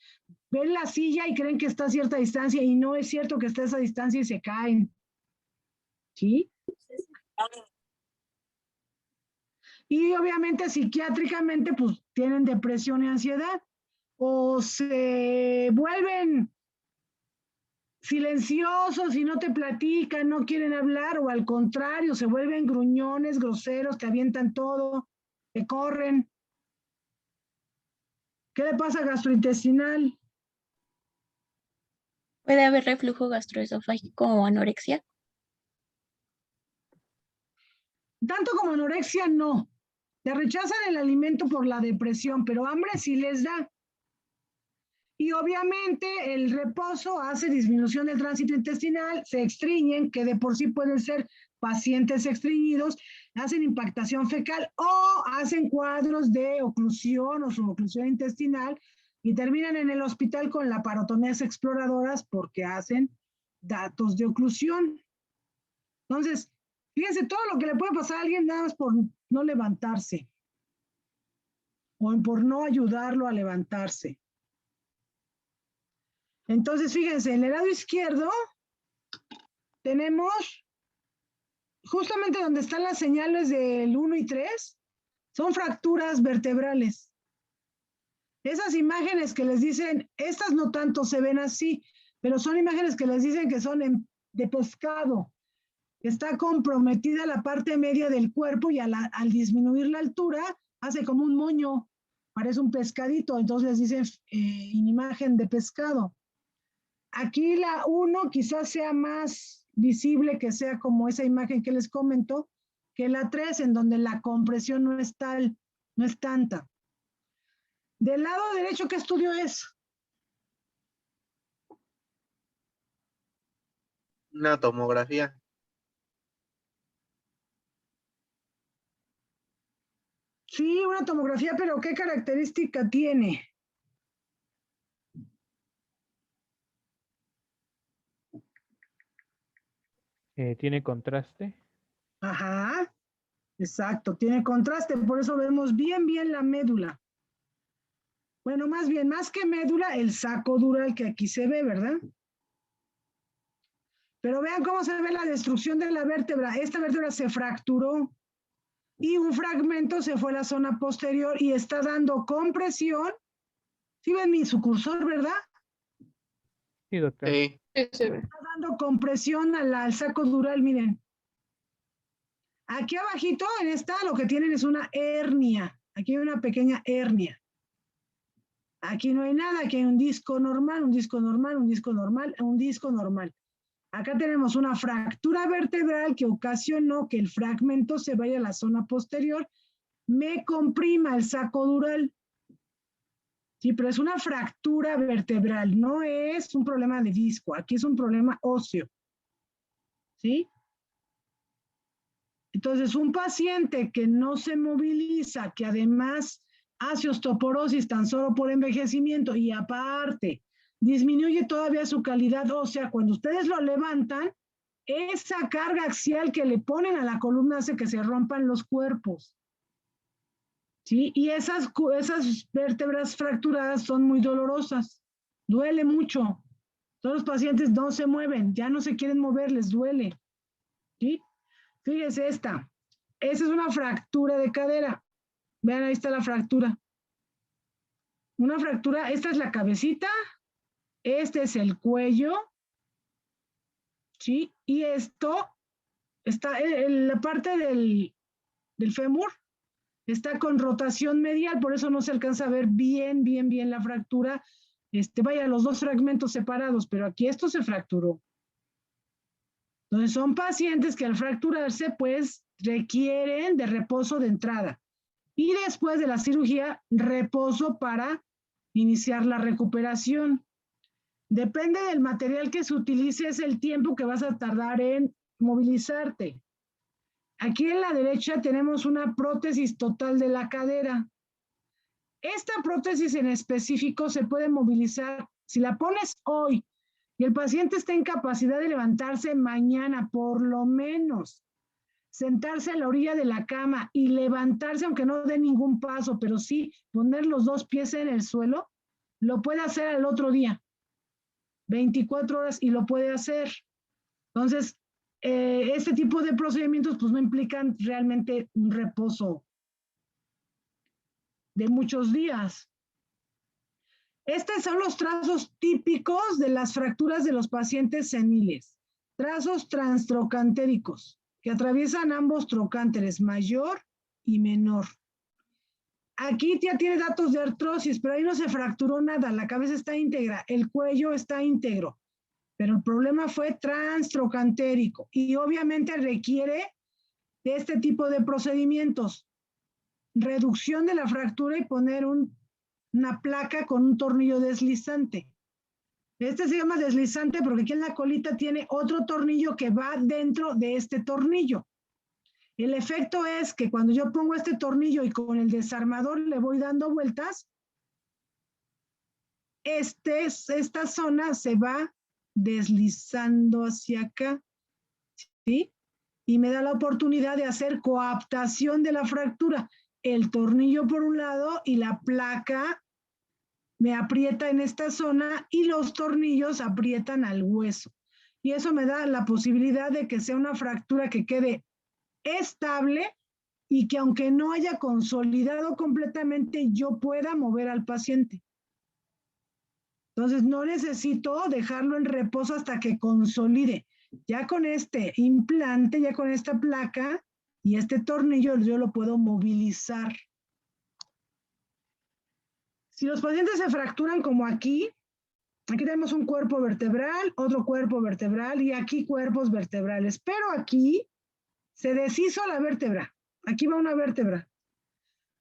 Ven la silla y creen que está a cierta distancia y no es cierto que está a esa distancia y se caen. ¿Sí? Y obviamente psiquiátricamente pues tienen depresión y ansiedad o se vuelven silenciosos y no te platican, no quieren hablar, o al contrario, se vuelven gruñones, groseros, te avientan todo, te corren. ¿Qué le pasa gastrointestinal? ¿Puede haber reflujo gastroesofágico o anorexia? Tanto como anorexia, no. Te rechazan el alimento por la depresión, pero hambre sí les da. Y obviamente el reposo hace disminución del tránsito intestinal, se estreñen, que de por sí pueden ser pacientes estreñidos, hacen impactación fecal o hacen cuadros de oclusión o suboclusión intestinal y terminan en el hospital con laparotomías exploradoras porque hacen datos de oclusión. Entonces, fíjense todo lo que le puede pasar a alguien nada más por no levantarse o por no ayudarlo a levantarse. Entonces, fíjense, en el lado izquierdo tenemos justamente donde están las señales del 1 y 3, son fracturas vertebrales. Esas imágenes que les dicen, estas no tanto se ven así, pero son imágenes que les dicen que son de pescado. Está comprometida la parte media del cuerpo y al disminuir la altura hace como un moño, parece un pescadito, entonces les dicen en imagen de pescado. Aquí la 1 quizás sea más visible, que sea como esa imagen que les comento, que la 3, en donde la compresión no es tanta. Del lado derecho, ¿qué estudio es? Una tomografía. Sí, una tomografía, pero ¿qué característica tiene? ¿Tiene contraste? Ajá, exacto, tiene contraste, por eso vemos bien la médula. Bueno, más bien, más que médula, el saco dural que aquí se ve, ¿verdad? Pero vean cómo se ve la destrucción de la vértebra. Esta vértebra se fracturó y un fragmento se fue a la zona posterior y está dando compresión. ¿Sí ven mi sucursor, verdad? Sí, doctor. Sí. Está dando compresión al saco dural, miren. Aquí abajito en esta lo que tienen es una hernia. Aquí hay una pequeña hernia. Aquí no hay nada, aquí hay un disco normal, un disco normal, un disco normal, un disco normal. Acá tenemos una fractura vertebral que ocasionó que el fragmento se vaya a la zona posterior, me comprima el saco dural. Sí, pero es una fractura vertebral, no es un problema de disco, aquí es un problema óseo. ¿Sí? Entonces, un paciente que no se moviliza, que además hace osteoporosis tan solo por envejecimiento y aparte disminuye todavía su calidad ósea, cuando ustedes lo levantan, esa carga axial que le ponen a la columna hace que se rompan los cuerpos. ¿sí? Y esas vértebras fracturadas son muy dolorosas, duele mucho. Todos los pacientes no se mueven, ya no se quieren mover, les duele, ¿sí? Fíjese esta. Esa es una fractura de cadera. Vean, ahí está la fractura. Una fractura, esta es la cabecita, este es el cuello, ¿sí? Y esto está en la parte del fémur, está con rotación medial, por eso no se alcanza a ver bien la fractura. Vaya, los dos fragmentos separados, pero aquí esto se fracturó. Entonces son pacientes que al fracturarse, pues requieren de reposo de entrada. Y después de la cirugía, reposo para iniciar la recuperación. Depende del material que se utilice, es el tiempo que vas a tardar en movilizarte. Aquí en la derecha tenemos una prótesis total de la cadera. Esta prótesis en específico se puede movilizar, si la pones hoy y el paciente está en capacidad de levantarse mañana, por lo menos, sentarse a la orilla de la cama y levantarse, aunque no dé ningún paso, pero sí poner los dos pies en el suelo, lo puede hacer al otro día, 24 horas, y lo puede hacer. Entonces, este tipo de procedimientos pues no implican realmente un reposo de muchos días. Estos son los trazos típicos de las fracturas de los pacientes seniles. Trazos transtrocantéricos que atraviesan ambos trocánteres, mayor y menor. Aquí ya tiene datos de artrosis, pero ahí no se fracturó nada, la cabeza está íntegra, el cuello está íntegro, pero el problema fue transtrocantérico y obviamente requiere de este tipo de procedimientos. Reducción de la fractura y poner una placa con un tornillo deslizante. Este se llama deslizante porque aquí en la colita tiene otro tornillo que va dentro de este tornillo. El efecto es que cuando yo pongo este tornillo y con el desarmador le voy dando vueltas, esta zona se va deslizando hacia acá, ¿sí? Y me da la oportunidad de hacer coaptación de la fractura. El tornillo por un lado y la placa me aprieta en esta zona y los tornillos aprietan al hueso. Y eso me da la posibilidad de que sea una fractura que quede estable y que aunque no haya consolidado completamente, yo pueda mover al paciente. Entonces no necesito dejarlo en reposo hasta que consolide. Ya con este implante, ya con esta placa y este tornillo, yo lo puedo movilizar. Si los pacientes se fracturan como aquí tenemos un cuerpo vertebral, otro cuerpo vertebral y aquí cuerpos vertebrales, pero aquí se deshizo la vértebra. Aquí va una vértebra.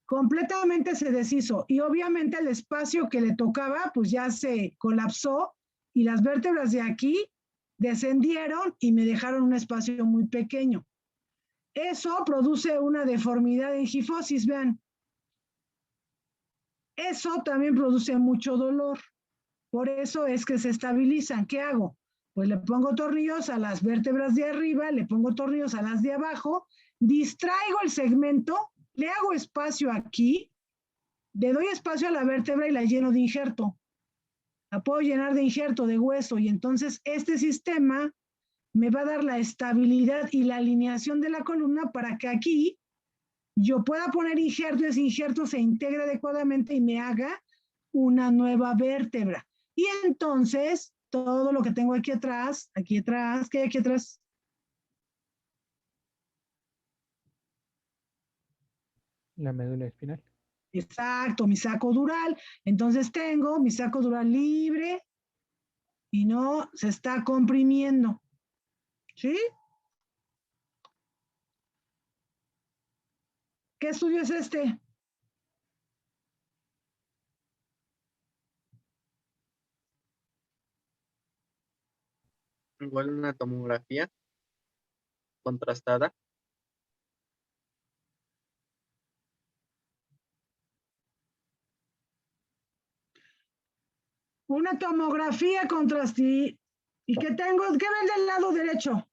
Completamente se deshizo y obviamente el espacio que le tocaba pues ya se colapsó y las vértebras de aquí descendieron y me dejaron un espacio muy pequeño. Eso produce una deformidad en gifosis, vean. Eso también produce mucho dolor. Por eso es que se estabilizan. ¿Qué hago? Pues le pongo tornillos a las vértebras de arriba, le pongo tornillos a las de abajo, distraigo el segmento, le hago espacio aquí, le doy espacio a la vértebra y la lleno de injerto. La puedo llenar de injerto, de hueso, y entonces este sistema me va a dar la estabilidad y la alineación de la columna para que aquí yo pueda poner injerto y ese injerto se integre adecuadamente y me haga una nueva vértebra. Y entonces, todo lo que tengo aquí atrás, ¿qué hay aquí atrás? La médula espinal. Exacto, mi saco dural. Entonces tengo mi saco dural libre y no se está comprimiendo. ¿Sí? ¿Qué estudio es este? Igual una tomografía contrastada. Una tomografía contrastada. ¿Y qué tengo? ¿Qué ven del lado derecho?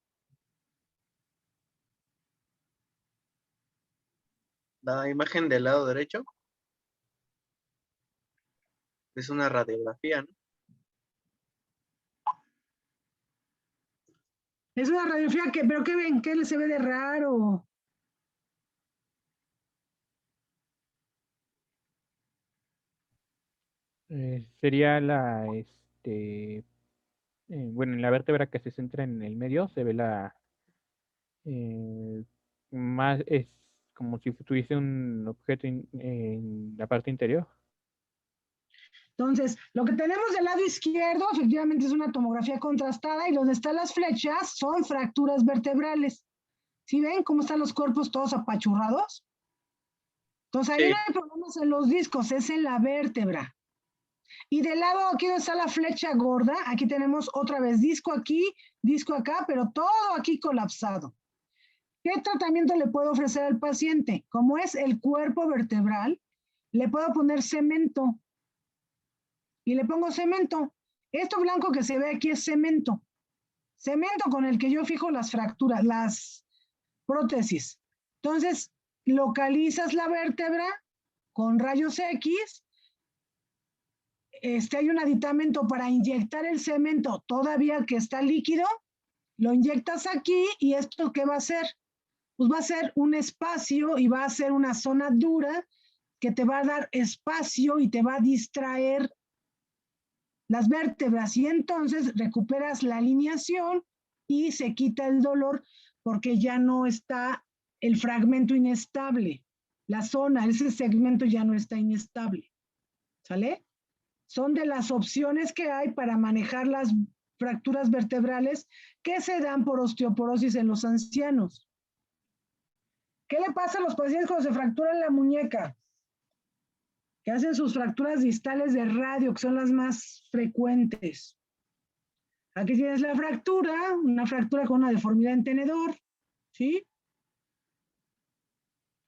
La imagen del lado derecho es una radiografía, ¿no? Es una radiografía que, pero ¿qué ven? ¿Qué se ve de raro? Sería bueno, en la vértebra que se centra en el medio se ve más, es como si tuviese un objeto en la parte interior. Entonces, lo que tenemos del lado izquierdo, efectivamente es una tomografía contrastada y donde están las flechas son fracturas vertebrales. ¿Sí ven cómo están los cuerpos todos apachurrados? Entonces, ahí Sí. no hay problemas en los discos, es en la vértebra. Y del lado aquí donde está la flecha gorda, aquí tenemos otra vez disco aquí, disco acá, pero todo aquí colapsado. ¿Qué tratamiento le puedo ofrecer al paciente? Como es el cuerpo vertebral, le puedo poner cemento. Y le pongo cemento. Esto blanco que se ve aquí es cemento. Cemento con el que yo fijo las fracturas, las prótesis. Entonces, localizas la vértebra con rayos X. Hay un aditamento para inyectar el cemento todavía que está líquido. Lo inyectas aquí y ¿esto qué va a hacer? Pues va a ser un espacio y va a ser una zona dura que te va a dar espacio y te va a distraer las vértebras y entonces recuperas la alineación y se quita el dolor porque ya no está el fragmento inestable. La zona, ese segmento ya no está inestable. ¿Sale? Son de las opciones que hay para manejar las fracturas vertebrales que se dan por osteoporosis en los ancianos. ¿Qué le pasa a los pacientes cuando se fracturan la muñeca? Que hacen sus fracturas distales de radio, que son las más frecuentes. Aquí tienes la fractura, una fractura con una deformidad en tenedor, ¿sí?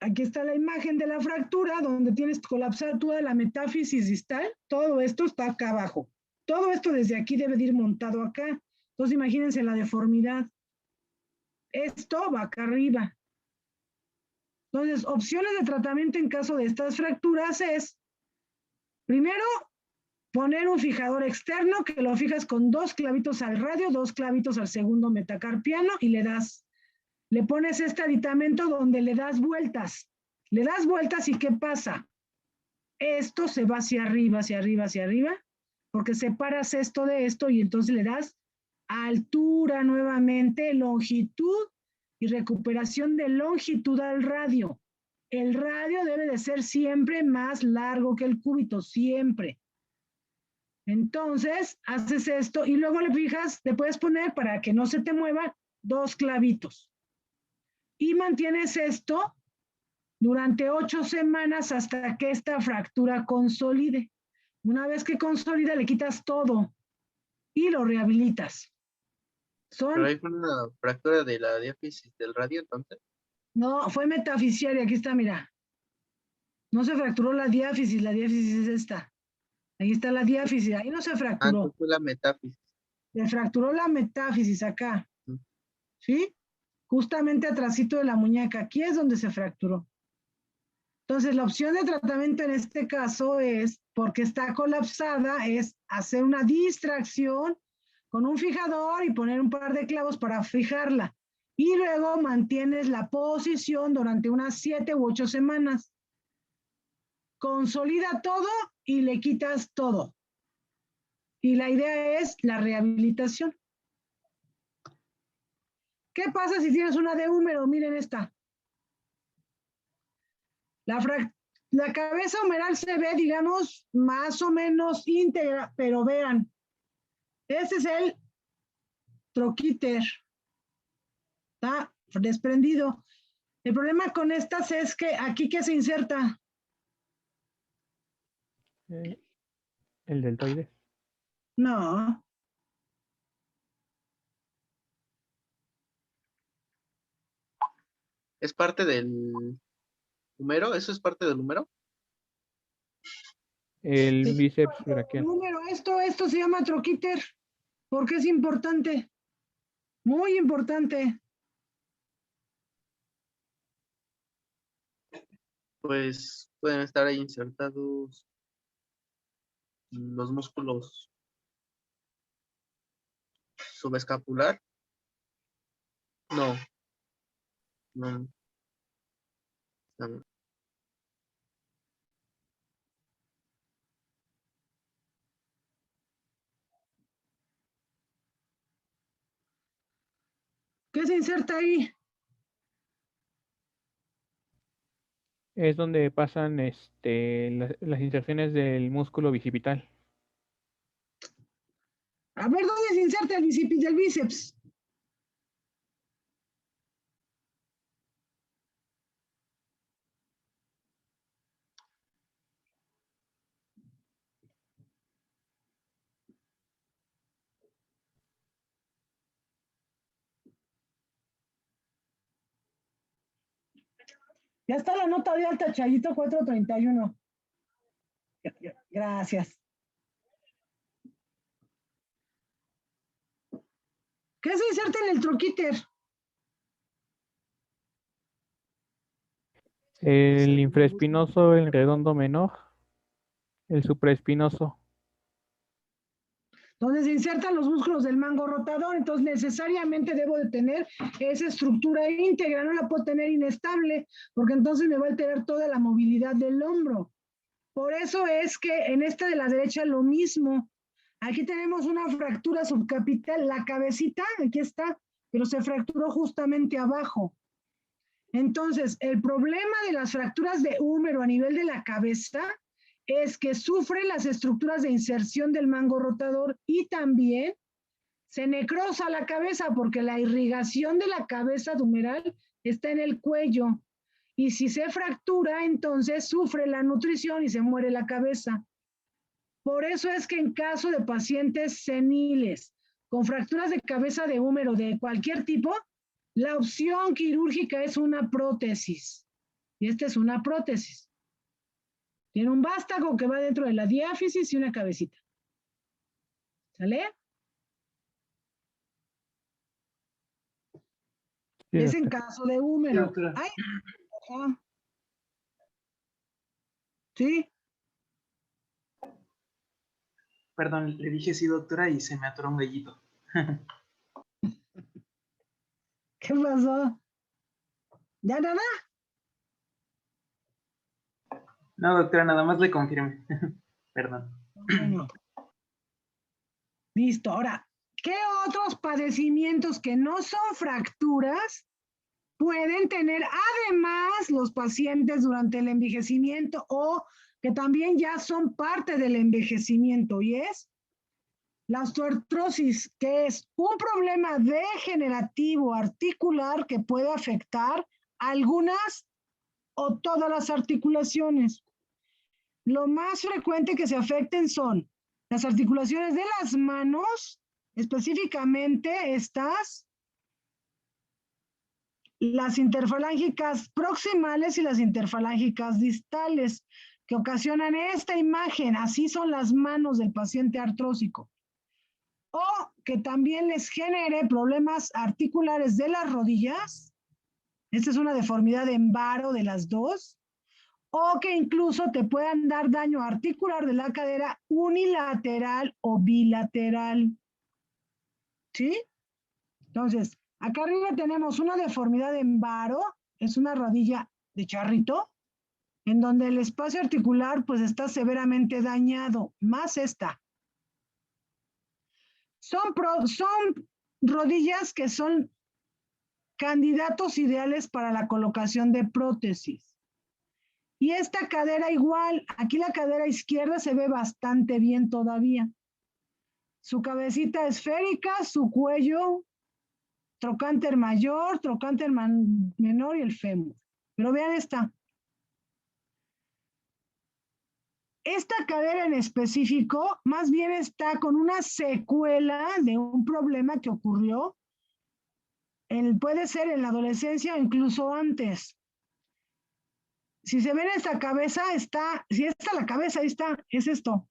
Aquí está la imagen de la fractura, donde tienes colapsada toda la metáfisis distal. Todo esto está acá abajo. Todo esto desde aquí debe de ir montado acá. Entonces imagínense la deformidad. Esto va acá arriba. Entonces, opciones de tratamiento en caso de estas fracturas es, primero, poner un fijador externo que lo fijas con 2 clavitos al radio, 2 clavitos al segundo metacarpiano y le pones este aditamento donde le das vueltas. Le das vueltas y ¿qué pasa? Esto se va hacia arriba, hacia arriba, hacia arriba, porque separas esto de esto y entonces le das altura nuevamente, longitud y recuperación de longitud al radio. El radio debe de ser siempre más largo que el cúbito, siempre. Entonces, haces esto y luego le fijas, le puedes poner para que no se te mueva 2 clavitos. Y mantienes esto durante 8 semanas hasta que esta fractura consolide. Una vez que consolida, le quitas todo y lo rehabilitas. Pero ahí fue una fractura de la diáfisis del radio, entonces. No, fue metafisiaria, aquí está, mira. No se fracturó la diáfisis es esta. Ahí está la diáfisis, ahí no se fracturó. Antes fue la metáfisis. Se fracturó la metáfisis acá. ¿Sí? Justamente atrásito de la muñeca. Aquí es donde se fracturó. Entonces, la opción de tratamiento en este caso es, porque está colapsada, es hacer una distracción con un fijador y poner un par de clavos para fijarla. Y luego mantienes la posición durante unas 7 u 8 semanas. Consolida todo y le quitas todo. Y la idea es la rehabilitación. ¿Qué pasa si tienes una de húmero? Miren esta. La cabeza humeral se ve, digamos, más o menos íntegra, pero vean, este es el troquíter. Está desprendido. El problema con estas es que aquí que se inserta. El deltoide. No. ¿Es parte del húmero? ¿Eso es parte del húmero? El bíceps braquial. Número, esto se llama troquíter, porque es importante, muy importante. pues pueden estar ahí insertados los músculos subescapular. No, no. No. ¿Qué se inserta ahí? Es donde pasan las inserciones del músculo bicipital. A ver, ¿dónde se inserta el bíceps del bíceps? Ya está la nota de alta, Chayito 431. Gracias. ¿Qué se inserta en el troquíter? El infraespinoso, el redondo menor, el supraespinoso. Donde se insertan los músculos del mango rotador, entonces necesariamente debo de tener esa estructura íntegra, no la puedo tener inestable, porque entonces me va a alterar toda la movilidad del hombro. Por eso es que en esta de la derecha lo mismo. Aquí tenemos una fractura subcapital, la cabecita, aquí está, pero se fracturó justamente abajo. Entonces, el problema de las fracturas de húmero a nivel de la cabeza es que sufre las estructuras de inserción del mango rotador y también se necrosa la cabeza porque la irrigación de la cabeza humeral está en el cuello. Y si se fractura, entonces sufre la nutrición y se muere la cabeza. Por eso es que en caso de pacientes seniles con fracturas de cabeza de húmero de cualquier tipo, la opción quirúrgica es una prótesis. Y esta es una prótesis. Tiene un vástago que va dentro de la diáfisis y una cabecita. ¿Sale? Sí, Es en doctor. caso de húmero. Sí, doctora. Ay, ajá. ¿Sí? Perdón, le dije sí, doctora, y se me atoró un gallito. ¿Qué pasó? ¿Ya nada? No, doctora, nada más le confirmé. Perdón. Bueno. Listo. Ahora, ¿qué otros padecimientos que no son fracturas pueden tener además los pacientes durante el envejecimiento o que también ya son parte del envejecimiento? Y es la osteoartrosis, que es un problema degenerativo articular que puede afectar algunas o todas las articulaciones. Lo más frecuente que se afecten son las articulaciones de las manos, específicamente las interfalángicas proximales y las interfalángicas distales, que ocasionan esta imagen. Así son las manos del paciente artrósico. O que también les genere problemas articulares de las rodillas. Esta es una deformidad en varo de las dos. O que incluso te puedan dar daño articular de la cadera unilateral o bilateral. ¿Sí? Entonces, acá arriba tenemos una deformidad en varo, es una rodilla de charrito, en donde el espacio articular pues está severamente dañado, más esta. Son rodillas que son candidatos ideales para la colocación de prótesis. Y esta cadera igual, aquí la cadera izquierda se ve bastante bien todavía. Su cabecita esférica, su cuello, trocánter mayor, trocánter menor y el fémur. Pero vean esta. Esta cadera en específico más bien está con una secuela de un problema que ocurrió, puede ser en la adolescencia o incluso antes. Si se ven esta cabeza, si esta la cabeza, ahí está, es esto.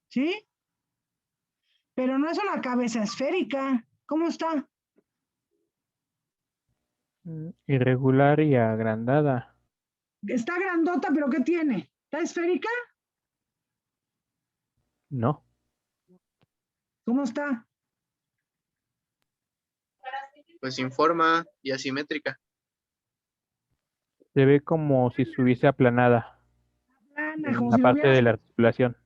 ¿Sí? Pero no es una cabeza esférica. ¿Cómo está? Irregular y agrandada. Está grandota, pero ¿qué tiene? ¿Está esférica? No. ¿Cómo está? Pues sin forma y asimétrica. Se ve como si estuviese aplanada Plana, como la si lo parte de hubieras la articulación.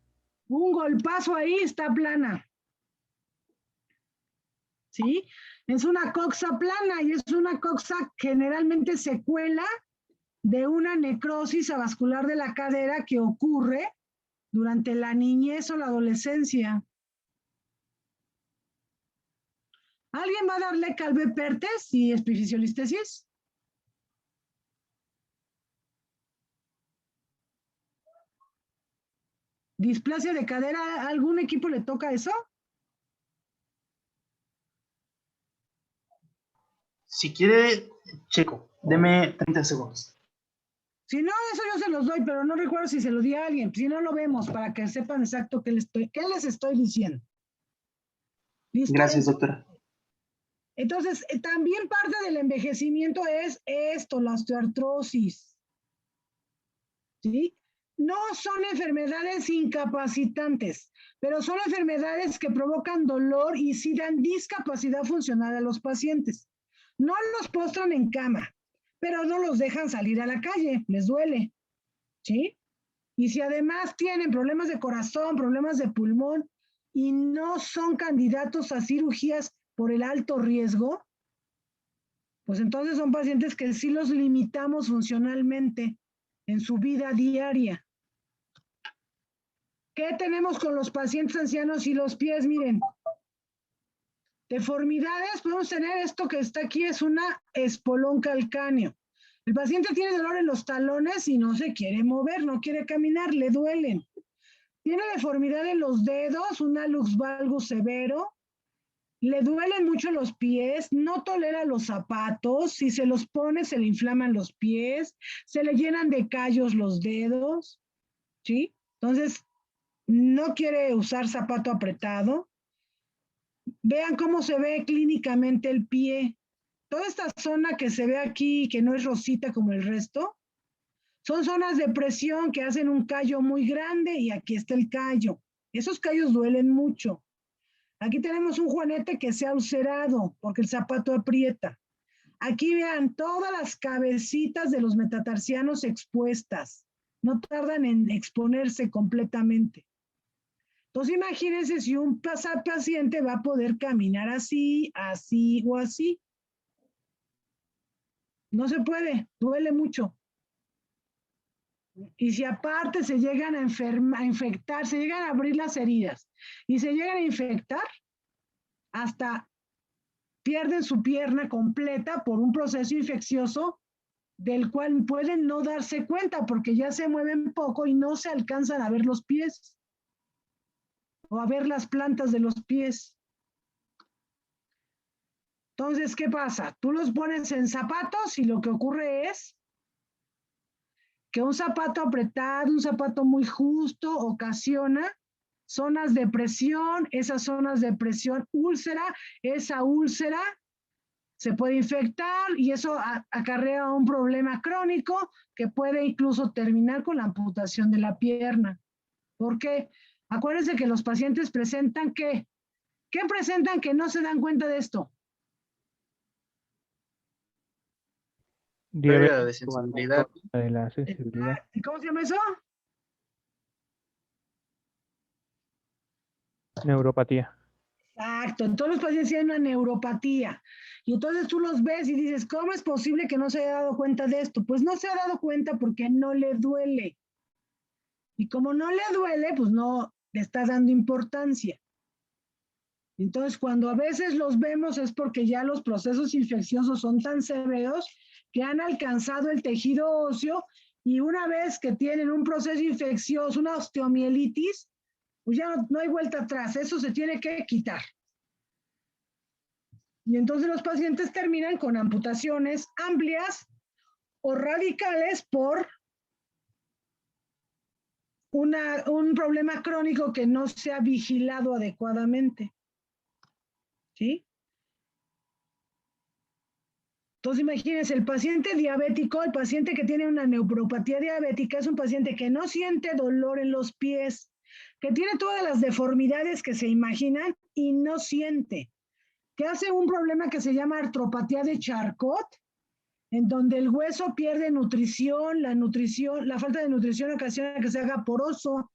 un golpazo ahí, está plana. ¿Sí? Es una coxa plana y es una coxa generalmente secuela de una necrosis avascular de la cadera que ocurre durante la niñez o la adolescencia. ¿Alguien va a darle Calvé-Pertes y espifisiolistesis? ¿Displasia de cadera? ¿Algún equipo le toca eso? Si quiere, checo. Deme 30 segundos. Si no, eso yo se los doy, pero no recuerdo si se lo di a alguien. Si no, lo vemos para que sepan exacto qué les estoy diciendo. ¿Listo? Gracias, doctora. Entonces, también parte del envejecimiento es esto, la osteoartrosis. ¿Sí? No son enfermedades incapacitantes, pero son enfermedades que provocan dolor y sí dan discapacidad funcional a los pacientes. No los postran en cama, pero no los dejan salir a la calle, les duele. ¿Sí? Y si además tienen problemas de corazón, problemas de pulmón y no son candidatos a cirugías por el alto riesgo, pues entonces son pacientes que sí los limitamos funcionalmente en su vida diaria. ¿Qué tenemos con los pacientes ancianos y los pies? Miren, deformidades, podemos tener esto que está aquí, es una espolón calcáneo. El paciente tiene dolor en los talones y no se quiere mover, no quiere caminar, le duelen. Tiene deformidad en los dedos, un hallux valgus severo, le duelen mucho los pies, no tolera los zapatos, si se los pone se le inflaman los pies, se le llenan de callos los dedos, ¿sí? Entonces, no quiere usar zapato apretado. Vean cómo se ve clínicamente el pie. Toda esta zona que se ve aquí, que no es rosita como el resto, son zonas de presión que hacen un callo muy grande y aquí está el callo. Esos callos duelen mucho. Aquí tenemos un juanete que se ha ulcerado porque el zapato aprieta. Aquí vean todas las cabecitas de los metatarsianos expuestas. No tardan en exponerse completamente. Entonces imagínense si un paciente va a poder caminar así, así o así. No se puede, duele mucho. Y si aparte se llegan a infectar, se llegan a abrir las heridas y se llegan a infectar, hasta pierden su pierna completa por un proceso infeccioso del cual pueden no darse cuenta porque ya se mueven poco y no se alcanzan a ver los pies o a ver las plantas de los pies. Entonces, ¿qué pasa? Tú los pones en zapatos y lo que ocurre es que un zapato apretado, un zapato muy justo ocasiona zonas de presión, esas zonas de presión úlcera, esa úlcera se puede infectar y eso acarrea un problema crónico que puede incluso terminar con la amputación de la pierna. ¿Por qué? Acuérdense que los pacientes presentan ¿qué presentan que no se dan cuenta de esto? Pérdida de Diabetes sensibilidad. de la sensibilidad. ¿Cómo se llama eso? Neuropatía. Exacto, en todos los pacientes tienen una neuropatía. Y entonces tú los ves y dices, ¿cómo es posible que no se haya dado cuenta de esto? Pues no se ha dado cuenta porque no le duele. Y como no le duele, pues no le está dando importancia. Entonces, cuando a veces los vemos es porque ya los procesos infecciosos son tan severos que han alcanzado el tejido óseo y una vez que tienen un proceso infeccioso, una osteomielitis, pues ya no hay vuelta atrás, eso se tiene que quitar. Y entonces los pacientes terminan con amputaciones amplias o radicales por un problema crónico que no se ha vigilado adecuadamente. ¿Sí? Entonces, imagínense, el paciente diabético, el paciente que tiene una neuropatía diabética, es un paciente que no siente dolor en los pies, que tiene todas las deformidades que se imaginan y no siente, que hace un problema que se llama artropatía de Charcot, en donde el hueso pierde nutrición, la falta de nutrición ocasiona que se haga poroso,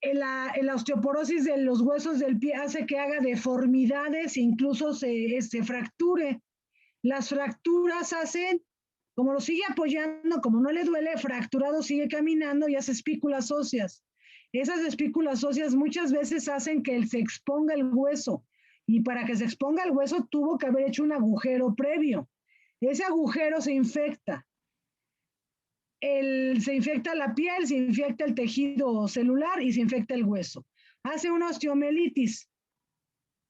la osteoporosis de los huesos del pie hace que haga deformidades, incluso se fracture. Las fracturas hacen, como lo sigue apoyando, como no le duele, fracturado sigue caminando y hace espículas óseas. Esas espículas óseas muchas veces hacen que se exponga el hueso, y para que se exponga el hueso tuvo que haber hecho un agujero previo. Ese agujero se infecta. Se infecta la piel, se infecta el tejido celular y se infecta el hueso. Hace una osteomielitis.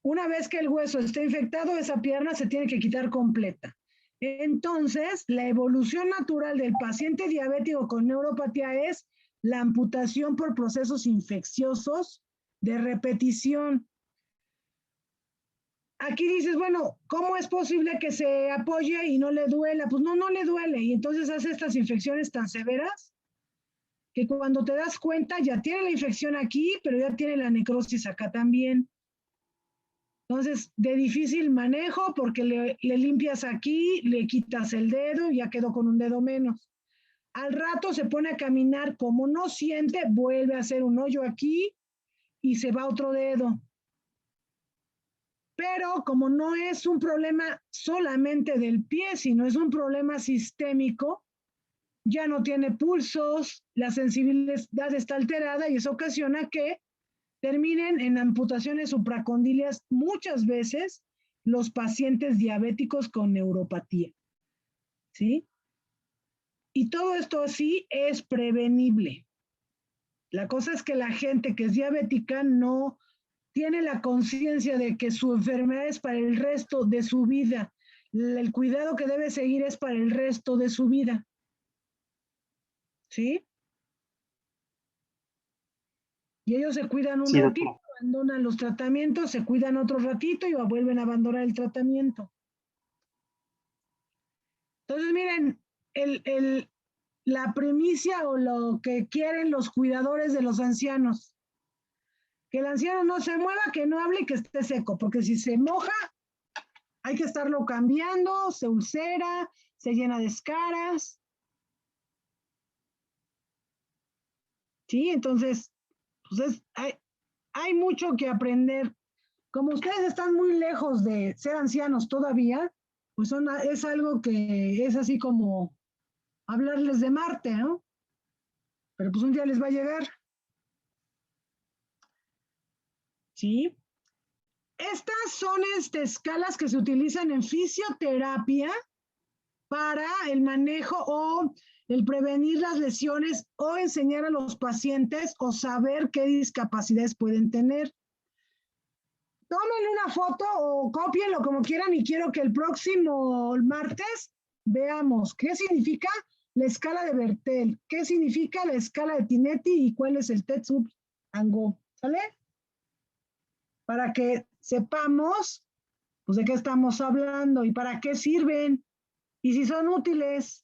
Una vez que el hueso está infectado, esa pierna se tiene que quitar completa. Entonces, la evolución natural del paciente diabético con neuropatía es la amputación por procesos infecciosos de repetición. Aquí dices, bueno, ¿cómo es posible que se apoye y no le duela? Pues no le duele. Y entonces hace estas infecciones tan severas que cuando te das cuenta ya tiene la infección aquí, pero ya tiene la necrosis acá también. Entonces, de difícil manejo porque le limpias aquí, le quitas el dedo y ya quedó con un dedo menos. Al rato se pone a caminar, como no siente, vuelve a hacer un hoyo aquí y se va otro dedo. Pero como no es un problema solamente del pie, sino es un problema sistémico, ya no tiene pulsos, la sensibilidad está alterada y eso ocasiona que terminen en amputaciones supracondilias muchas veces los pacientes diabéticos con neuropatía. ¿Sí? Y todo esto sí es prevenible. La cosa es que la gente que es diabética no tiene la conciencia de que su enfermedad es para el resto de su vida. El cuidado que debe seguir es para el resto de su vida. ¿Sí? Y ellos se cuidan un ratito, abandonan los tratamientos, se cuidan otro ratito y vuelven a abandonar el tratamiento. Entonces, miren, la primicia o lo que quieren los cuidadores de los ancianos, que el anciano no se mueva, que no hable y que esté seco, porque si se moja, hay que estarlo cambiando, se ulcera, se llena de escaras. Sí, entonces, pues hay mucho que aprender. Como ustedes están muy lejos de ser ancianos todavía, pues es algo que es así como hablarles de Marte, ¿no? Pero pues un día les va a llegar. ¿Sí? Estas son escalas que se utilizan en fisioterapia para el manejo o el prevenir las lesiones o enseñar a los pacientes o saber qué discapacidades pueden tener. Tómenle una foto o cópienlo como quieran y quiero que el próximo martes veamos qué significa la escala de Bertel, qué significa la escala de Tinetti y cuál es el Tetsup-Ango, ¿sale? Para que sepamos pues, de qué estamos hablando y para qué sirven y si son útiles.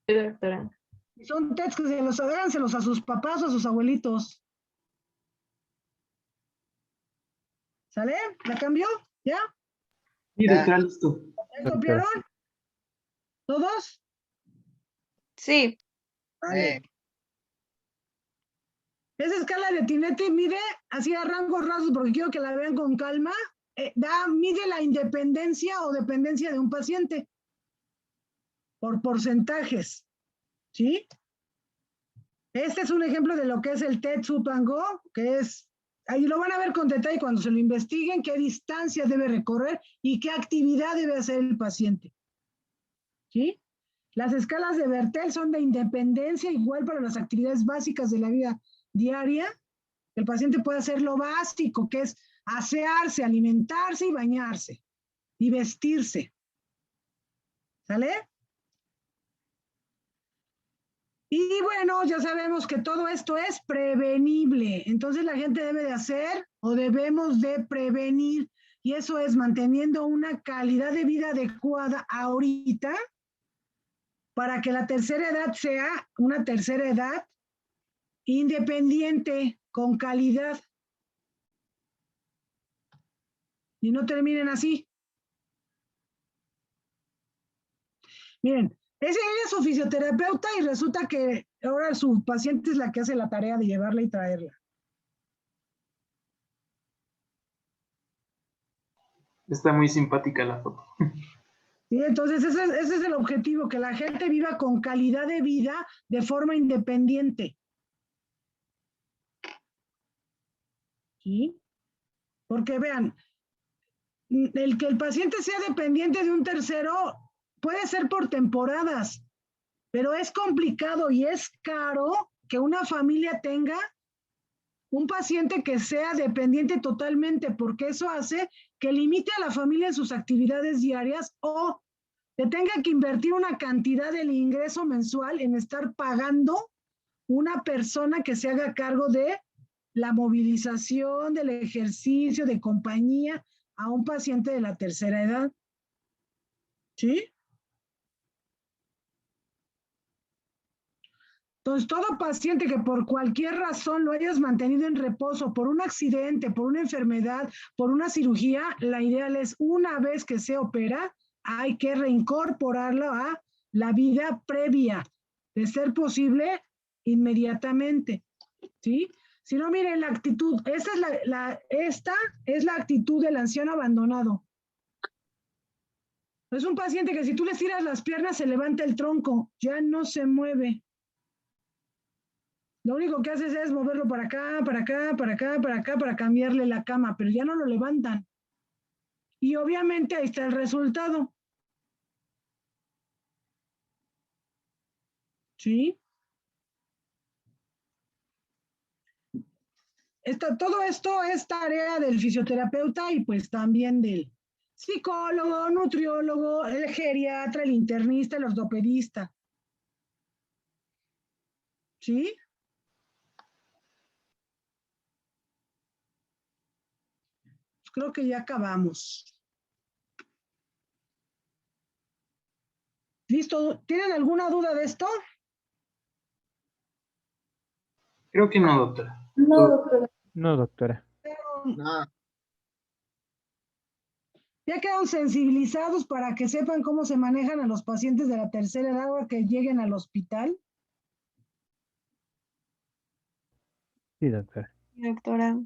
Sí, doctora. Y son TETs que háganselos a sus papás o a sus abuelitos. ¿Sale? ¿La cambió? ¿Ya? Sí, doctora, listo. ¿Ya copiaron? ¿Todos? Sí. Vale. Esa escala de Tinetti mide así a rangos rasgos, porque quiero que la vean con calma, mide la independencia o dependencia de un paciente por porcentajes, ¿sí? Este es un ejemplo de lo que es el Tetsup-Ango, que es, ahí lo van a ver con detalle cuando se lo investiguen, qué distancia debe recorrer y qué actividad debe hacer el paciente, ¿sí? Las escalas de Bertel son de independencia igual para las actividades básicas de la vida diaria. El paciente puede hacer lo básico, que es asearse, alimentarse y bañarse y vestirse. ¿Sale? Y bueno, ya sabemos que todo esto es prevenible. Entonces la gente debe de hacer o debemos de prevenir Y eso es manteniendo una calidad de vida adecuada ahorita para que la tercera edad sea una tercera edad independiente, con calidad. Y no terminen así. Miren, ella es su fisioterapeuta y resulta que ahora su paciente es la que hace la tarea de llevarla y traerla. Está muy simpática la foto. ¿Sí? Entonces, ese es el objetivo, que la gente viva con calidad de vida de forma independiente. ¿Sí? Porque vean, el que el paciente sea dependiente de un tercero puede ser por temporadas, pero es complicado y es caro que una familia tenga un paciente que sea dependiente totalmente, porque eso hace que limite a la familia en sus actividades diarias o que tenga que invertir una cantidad del ingreso mensual en estar pagando una persona que se haga cargo de la movilización, del ejercicio, de compañía a un paciente de la tercera edad. ¿Sí? Entonces, todo paciente que por cualquier razón lo hayas mantenido en reposo por un accidente, por una enfermedad, por una cirugía, la ideal es una vez que se opera, hay que reincorporarlo a la vida previa, de ser posible inmediatamente, ¿sí? Si no, miren la actitud, esta es la actitud del anciano abandonado. Es un paciente que si tú le tiras las piernas se levanta el tronco, ya no se mueve. Lo único que haces es moverlo para acá, para acá, para acá, para acá, para cambiarle la cama, pero ya no lo levantan. Y obviamente ahí está el resultado. ¿Sí? Todo esto es tarea del fisioterapeuta y pues también del psicólogo, nutriólogo, el geriatra, el internista, el ortopedista. ¿Sí? Creo que ya acabamos. ¿Listo? ¿Tienen alguna duda de esto? Creo que no, doctora. No, doctora. No, doctora. No, Ya quedan sensibilizados para que sepan cómo se manejan a los pacientes de la tercera edad ahora que lleguen al hospital. Sí, doctora. Doctora.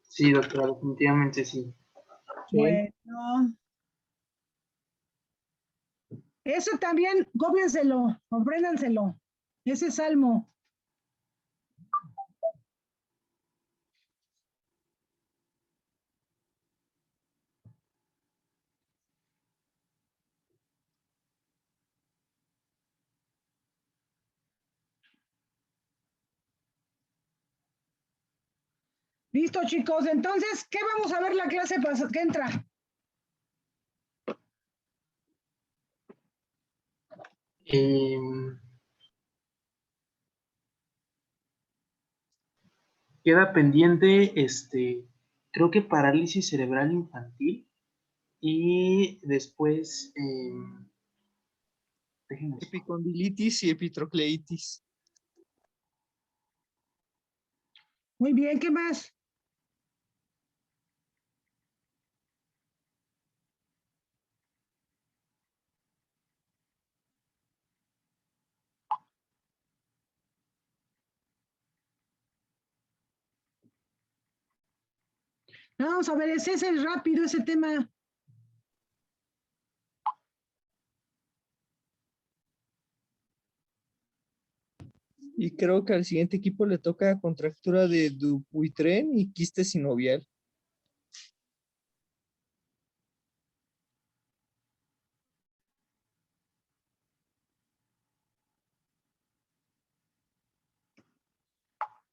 Sí, doctora, definitivamente sí. Bueno. Eso también, cópienselo, compréndanselo. Ese salmo. Listo, chicos. Entonces, ¿qué vamos a ver la clase que entra? Queda pendiente, creo que parálisis cerebral infantil y después, déjenme. epicondilitis y epitrocleitis. Muy bien, ¿qué más? No, vamos a ver, ese es el rápido, ese tema. Y creo que al siguiente equipo le toca contractura de Dupuytren y quiste sinovial.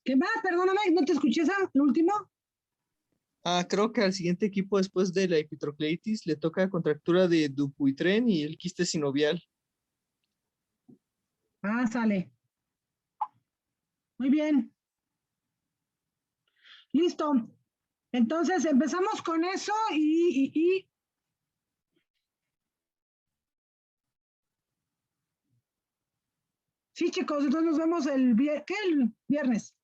¿Qué más? Perdóname, ¿no te escuché esa, el último? Ah, creo que al siguiente equipo después de la epitrocleitis le toca contractura de Dupuytren y el quiste sinovial. Ah, sale. Muy bien. Listo. Entonces empezamos con eso y sí, chicos, entonces nos vemos el viernes.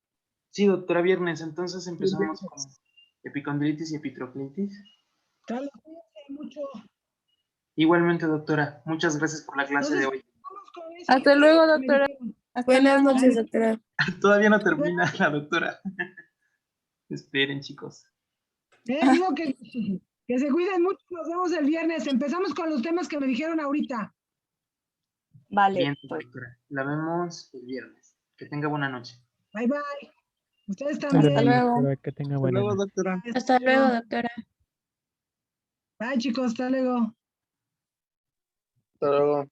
Sí, doctora, viernes. Entonces empezamos con epicondilitis y epitroclitis. Dale, cuídense mucho. Igualmente, doctora. Muchas gracias por la clase de hoy. Vamos con eso Hasta que luego, me doctora. dijeron. Hasta Buenas luego. noches, doctora. Todavía no termina la doctora. Esperen, chicos. Digo que se cuiden mucho, nos vemos el viernes. Empezamos con los temas que me dijeron ahorita. Vale, Bien, pues. doctora. La vemos el viernes. Que tenga buena noche. Bye, bye. Ustedes Hasta también. luego. doctora, que tenga Hasta buena luego, noche. doctora. Hasta luego, doctora. Bye, chicos, hasta luego. Hasta luego.